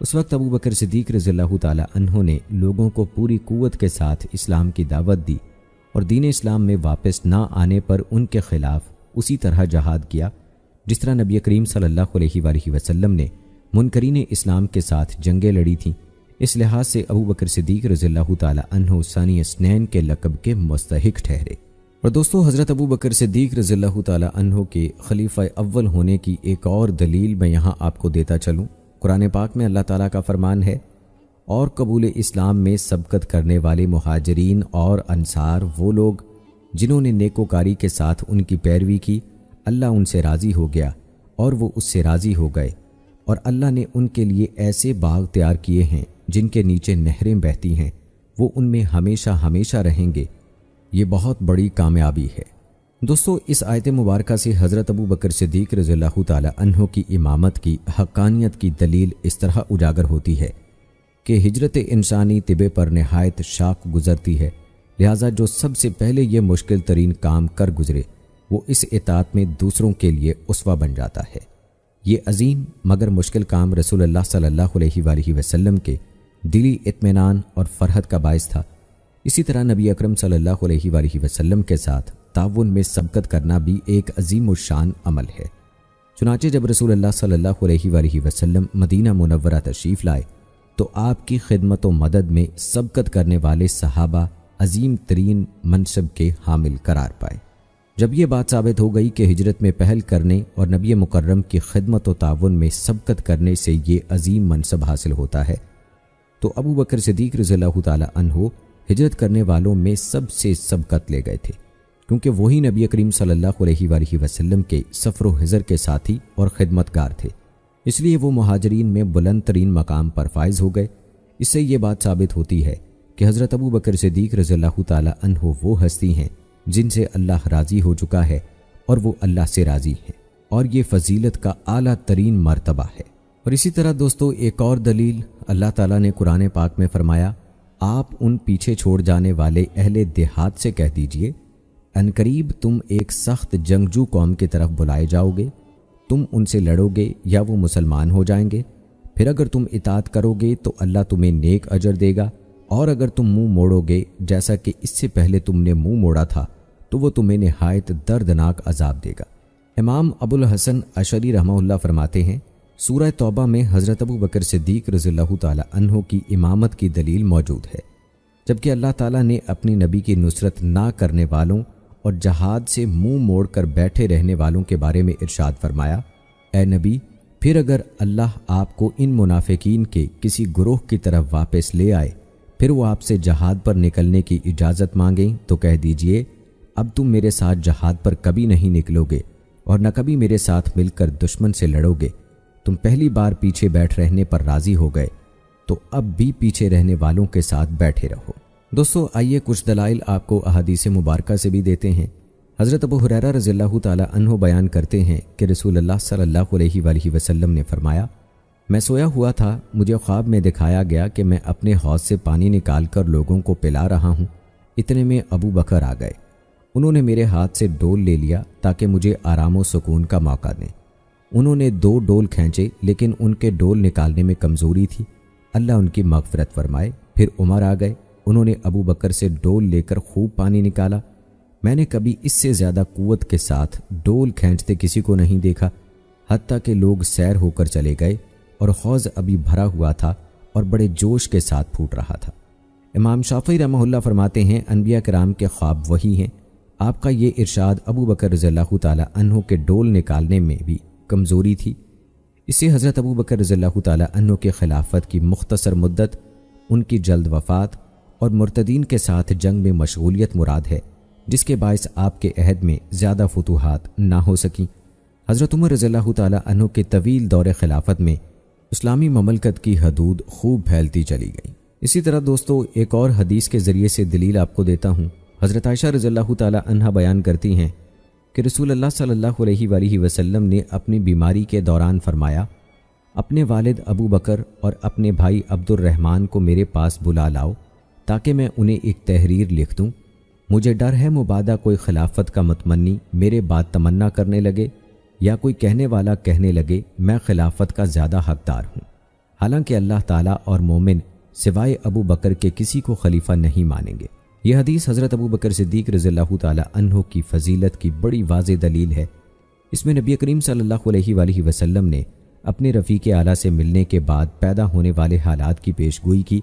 اس وقت ابو بکر صدیق رضی اللہ تعالی عنہ نے لوگوں کو پوری قوت کے ساتھ اسلام کی دعوت دی اور دین اسلام میں واپس نہ آنے پر ان کے خلاف اسی طرح جہاد کیا جس طرح نبی کریم صلی اللہ علیہ وآلہ وسلم نے منکرین اسلام کے ساتھ جنگیں لڑی تھیں۔ اس لحاظ سے ابو بکر صدیق رضی اللہ تعالی عنہ ثانی اثنین کے لقب کے مستحق ٹھہرے۔ اور دوستو، حضرت ابو بکر صدیق رضی اللہ تعالی عنہ کے خلیفہ اول ہونے کی ایک اور دلیل میں یہاں آپ کو دیتا چلوں۔ قرآن پاک میں اللہ تعالیٰ کا فرمان ہے، اور قبول اسلام میں سبقت کرنے والے مہاجرین اور انصار وہ لوگ جنہوں نے نیکوکاری کے ساتھ ان کی پیروی کی، اللہ ان سے راضی ہو گیا اور وہ اس سے راضی ہو گئے، اور اللہ نے ان کے لیے ایسے باغ تیار کیے ہیں جن کے نیچے نہریں بہتی ہیں، وہ ان میں ہمیشہ ہمیشہ رہیں گے۔ یہ بہت بڑی کامیابی ہے۔ دوستو، اس آیت مبارکہ سے حضرت ابو بکر صدیق رضی اللہ تعالی عنہ کی امامت کی حقانیت کی دلیل اس طرح اجاگر ہوتی ہے کہ ہجرت انسانی طبع پر نہایت شاق گزرتی ہے، لہٰذا جو سب سے پہلے یہ مشکل ترین کام کر گزرے وہ اس اطاعت میں دوسروں کے لیے اسوہ بن جاتا ہے۔ یہ عظیم مگر مشکل کام رسول اللہ صلی اللہ علیہ وآلہ وسلم کے دلی اطمینان اور فرحت کا باعث تھا۔ اسی طرح نبی اکرم صلی اللہ علیہ وآلہ وسلم کے ساتھ تعاون میں سبقت کرنا بھی ایک عظیم الشان عمل ہے۔ چنانچہ جب رسول اللہ صلی اللہ علیہ وآلہ وسلم مدینہ منورہ تشریف لائے تو آپ کی خدمت و مدد میں سبقت کرنے والے صحابہ عظیم ترین منصب کے حامل قرار پائے۔ جب یہ بات ثابت ہو گئی کہ ہجرت میں پہل کرنے اور نبی مکرم کی خدمت و تعاون میں سبقت کرنے سے یہ عظیم منصب حاصل ہوتا ہے، تو ابو بکر صدیق رضی اللہ تعالی عنہ ہجرت کرنے والوں میں سب سے سبقت لے گئے تھے، کیونکہ وہی نبی کریم صلی اللہ علیہ وآلہ وسلم کے سفر و حضر کے ساتھی اور خدمتگار تھے، اس لیے وہ مہاجرین میں بلند ترین مقام پر فائز ہو گئے۔ اس سے یہ بات ثابت ہوتی ہے کہ حضرت ابو بکر صدیق رضی اللہ تعالی عنہ وہ ہستی ہیں جن سے اللہ راضی ہو چکا ہے اور وہ اللہ سے راضی ہیں، اور یہ فضیلت کا اعلیٰ ترین مرتبہ ہے۔ اور اسی طرح دوستو، ایک اور دلیل اللہ تعالیٰ نے قرآن پاک میں فرمایا، آپ ان پیچھے چھوڑ جانے والے اہل دیہات سے کہہ دیجئے، عنقریب تم ایک سخت جنگجو قوم کی طرف بلائے جاؤ گے، تم ان سے لڑو گے یا وہ مسلمان ہو جائیں گے، پھر اگر تم اطاعت کرو گے تو اللہ تمہیں نیک اجر دے گا، اور اگر تم منہ موڑو گے جیسا کہ اس سے پہلے تم نے منہ موڑا تھا تو وہ تمہیں نہایت دردناک عذاب دے گا۔ امام ابو الحسن اشعری رحمہ اللہ فرماتے ہیں، سورہ توبہ میں حضرت ابو بکر صدیق رضی اللہ تعالی عنہ کی امامت کی دلیل موجود ہے، جبکہ اللہ تعالیٰ نے اپنی نبی کی نصرت نہ کرنے والوں اور جہاد سے منہ موڑ کر بیٹھے رہنے والوں کے بارے میں ارشاد فرمایا، اے نبی، پھر اگر اللہ آپ کو ان منافقین کے کسی گروہ کی طرف واپس لے آئے، پھر وہ آپ سے جہاد پر نکلنے کی اجازت مانگیں تو کہہ دیجئے، اب تم میرے ساتھ جہاد پر کبھی نہیں نکلو گے اور نہ کبھی میرے ساتھ مل کر دشمن سے لڑو گے۔ تم پہلی بار پیچھے بیٹھ رہنے پر راضی ہو گئے تو اب بھی پیچھے رہنے والوں کے ساتھ بیٹھے رہو۔ دوستو، آئیے کچھ دلائل آپ کو احادیث مبارکہ سے بھی دیتے ہیں۔ حضرت ابو ہریرہ رضی اللہ تعالی عنہ بیان کرتے ہیں کہ رسول اللہ صلی اللہ علیہ وآلہ وسلم نے فرمایا، میں سویا ہوا تھا، مجھے خواب میں دکھایا گیا کہ میں اپنے حوض سے پانی نکال کر لوگوں کو پلا رہا ہوں، اتنے میں ابو بکر آ گئے۔ انہوں نے میرے ہاتھ سے ڈول لے لیا تاکہ مجھے آرام و سکون کا موقع دیں۔ انہوں نے 2 ڈول کھینچے، لیکن ان کے ڈول نکالنے میں کمزوری تھی، اللہ ان کی مغفرت فرمائے۔ پھر عمر آ گئے، انہوں نے ابو بکر سے ڈول لے کر خوب پانی نکالا۔ میں نے کبھی اس سے زیادہ قوت کے ساتھ ڈول کھینچتے کسی کو نہیں دیکھا، حتیٰ کہ لوگ سیر ہو کر چلے گئے اور حوض ابھی بھرا ہوا تھا اور بڑے جوش کے ساتھ پھوٹ رہا تھا۔ امام شافعی رحمہ اللہ فرماتے ہیں، انبیاء کرام کے خواب وہی ہیں۔ آپ کا یہ ارشاد ابو بکر رضی اللہ تعالی عنہ کے ڈول نکالنے میں بھی کمزوری تھی۔ اس سے حضرت ابو بکر رضی اللہ تعالی عنہ کے خلافت کی مختصر مدت، ان کی جلد وفات اور مرتدین کے ساتھ جنگ میں مشغولیت مراد ہے، جس کے باعث آپ کے عہد میں زیادہ فتوحات نہ ہو سکیں۔ حضرت عمر رضی اللہ تعالی عنہ کے طویل دور خلافت میں اسلامی مملکت کی حدود خوب پھیلتی چلی گئی۔ اسی طرح دوستو، ایک اور حدیث کے ذریعے سے دلیل آپ کو دیتا ہوں۔ حضرت عائشہ رضی اللہ تعالی عنہا بیان کرتی ہیں کہ رسول اللہ صلی اللہ علیہ وآلہ وسلم نے اپنی بیماری کے دوران فرمایا، اپنے والد ابو بکر اور اپنے بھائی عبد الرحمن کو میرے پاس بلا لاؤ تاکہ میں انہیں ایک تحریر لکھ دوں۔ مجھے ڈر ہے مبادا کوئی خلافت کا متمنی میرے بعد تمنا کرنے لگے یا کوئی کہنے والا کہنے لگے میں خلافت کا زیادہ حقدار ہوں۔ حالانکہ اللہ تعالیٰ اور مومن سوائے ابو بکر کے کسی کو خلیفہ نہیں مانیں گے۔ یہ حدیث حضرت ابو بکر صدیق رضی اللہ تعالیٰ عنہ کی فضیلت کی بڑی واضح دلیل ہے۔ اس میں نبی کریم صلی اللہ علیہ وآلہ وسلم نے اپنے رفیق اعلیٰ سے ملنے کے بعد پیدا ہونے والے حالات کی پیش گوئی کی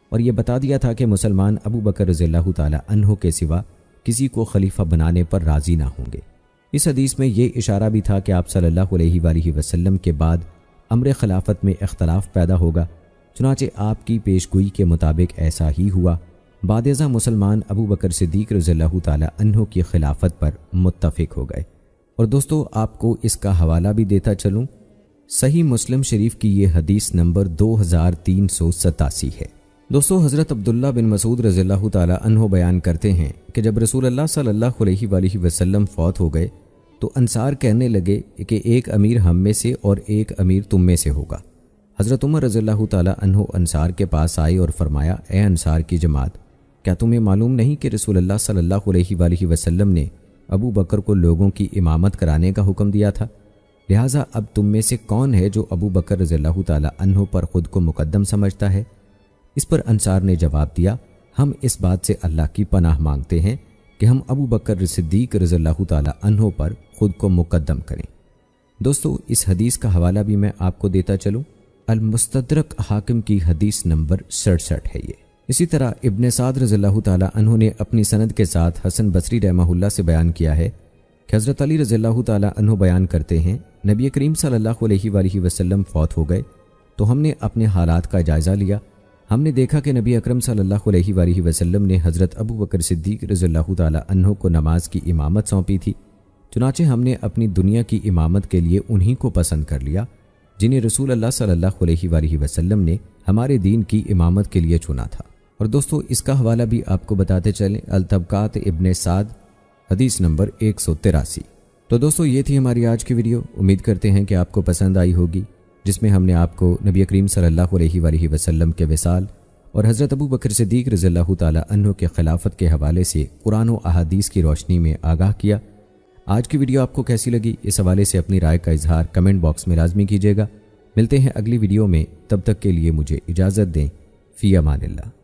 اور یہ بتا دیا تھا کہ مسلمان ابو بکر رضی اللہ تعالیٰ عنہ کے سوا کسی کو خلیفہ بنانے پر راضی نہ ہوں گے۔ اس حدیث میں یہ اشارہ بھی تھا کہ آپ صلی اللہ علیہ وآلہ وسلم کے بعد امر خلافت میں اختلاف پیدا ہوگا، چنانچہ آپ کی پیش گوئی کے مطابق ایسا ہی ہوا۔ بعد ازاں مسلمان ابو بکر صدیق رضی اللہ تعالیٰ عنہ کی خلافت پر متفق ہو گئے۔ اور دوستو آپ کو اس کا حوالہ بھی دیتا چلوں، صحیح مسلم شریف کی یہ حدیث نمبر 2387 ہے۔ دوستو حضرت عبداللہ بن مسعود رضی اللہ تعالیٰ عنہ بیان کرتے ہیں کہ جب رسول اللہ صلی اللہ علیہ وآلہ وسلم فوت ہو گئے تو انصار کہنے لگے کہ ایک امیر ہم میں سے اور ایک امیر تم میں سے ہوگا۔ حضرت عمر رضی اللہ تعالیٰ عنہ انصار کے پاس آئے اور فرمایا، اے انصار کی جماعت، کیا تمہیں معلوم نہیں کہ رسول اللہ صلی اللہ علیہ وآلہ وسلم نے ابو بکر کو لوگوں کی امامت کرانے کا حکم دیا تھا؟ لہٰذا اب تم میں سے کون ہے جو ابو بکر رضی اللہ تعالیٰ عنہ پر خود کو مقدم سمجھتا ہے؟ اس پر انصار نے جواب دیا، ہم اس بات سے اللہ کی پناہ مانگتے ہیں کہ ہم ابو بکر صدیق رضی اللہ تعالیٰ عنہ پر خود کو مقدم کریں۔ دوستو اس حدیث کا حوالہ بھی میں آپ کو دیتا چلوں، المستدرک حاکم کی حدیث نمبر 67 ہے یہ۔ اسی طرح ابن سعد رضی اللہ تعالیٰ عنہ نے اپنی سند کے ساتھ حسن بصری رحمہ اللہ سے بیان کیا ہے کہ حضرت علی رضی اللہ تعالیٰ عنہ بیان کرتے ہیں، نبی کریم صلی اللہ علیہ وآلہ وسلم فوت ہو گئے تو ہم نے اپنے حالات کا جائزہ لیا۔ ہم نے دیکھا کہ نبی اکرم صلی اللہ علیہ وآلہ وسلم نے حضرت ابو بکر صدیق رضی اللہ تعالیٰ عنہ کو نماز کی امامت سونپی تھی، چنانچہ ہم نے اپنی دنیا کی امامت کے لیے انہی کو پسند کر لیا جنہیں رسول اللہ صلی اللہ علیہ وآلہ وسلم نے ہمارے دین کی امامت کے لیے چنا تھا۔ اور دوستو اس کا حوالہ بھی آپ کو بتاتے چلیں، الطبقات ابن سعد حدیث نمبر 183۔ تو دوستو یہ تھی ہماری آج کی ویڈیو، امید کرتے ہیں کہ آپ کو پسند آئی ہوگی، جس میں ہم نے آپ کو نبی کریم صلی اللہ علیہ وآلہ وسلم کے وصال اور حضرت ابو بکر صدیق رضی اللہ تعالیٰ عنہ کے خلافت کے حوالے سے قرآن و احادیث کی روشنی میں آگاہ کیا۔ آج کی ویڈیو آپ کو کیسی لگی، اس حوالے سے اپنی رائے کا اظہار کمنٹ باکس میں لازمی کیجیے گا۔ ملتے ہیں اگلی ویڈیو میں، تب تک کے لیے مجھے اجازت دیں، فی امان اللہ۔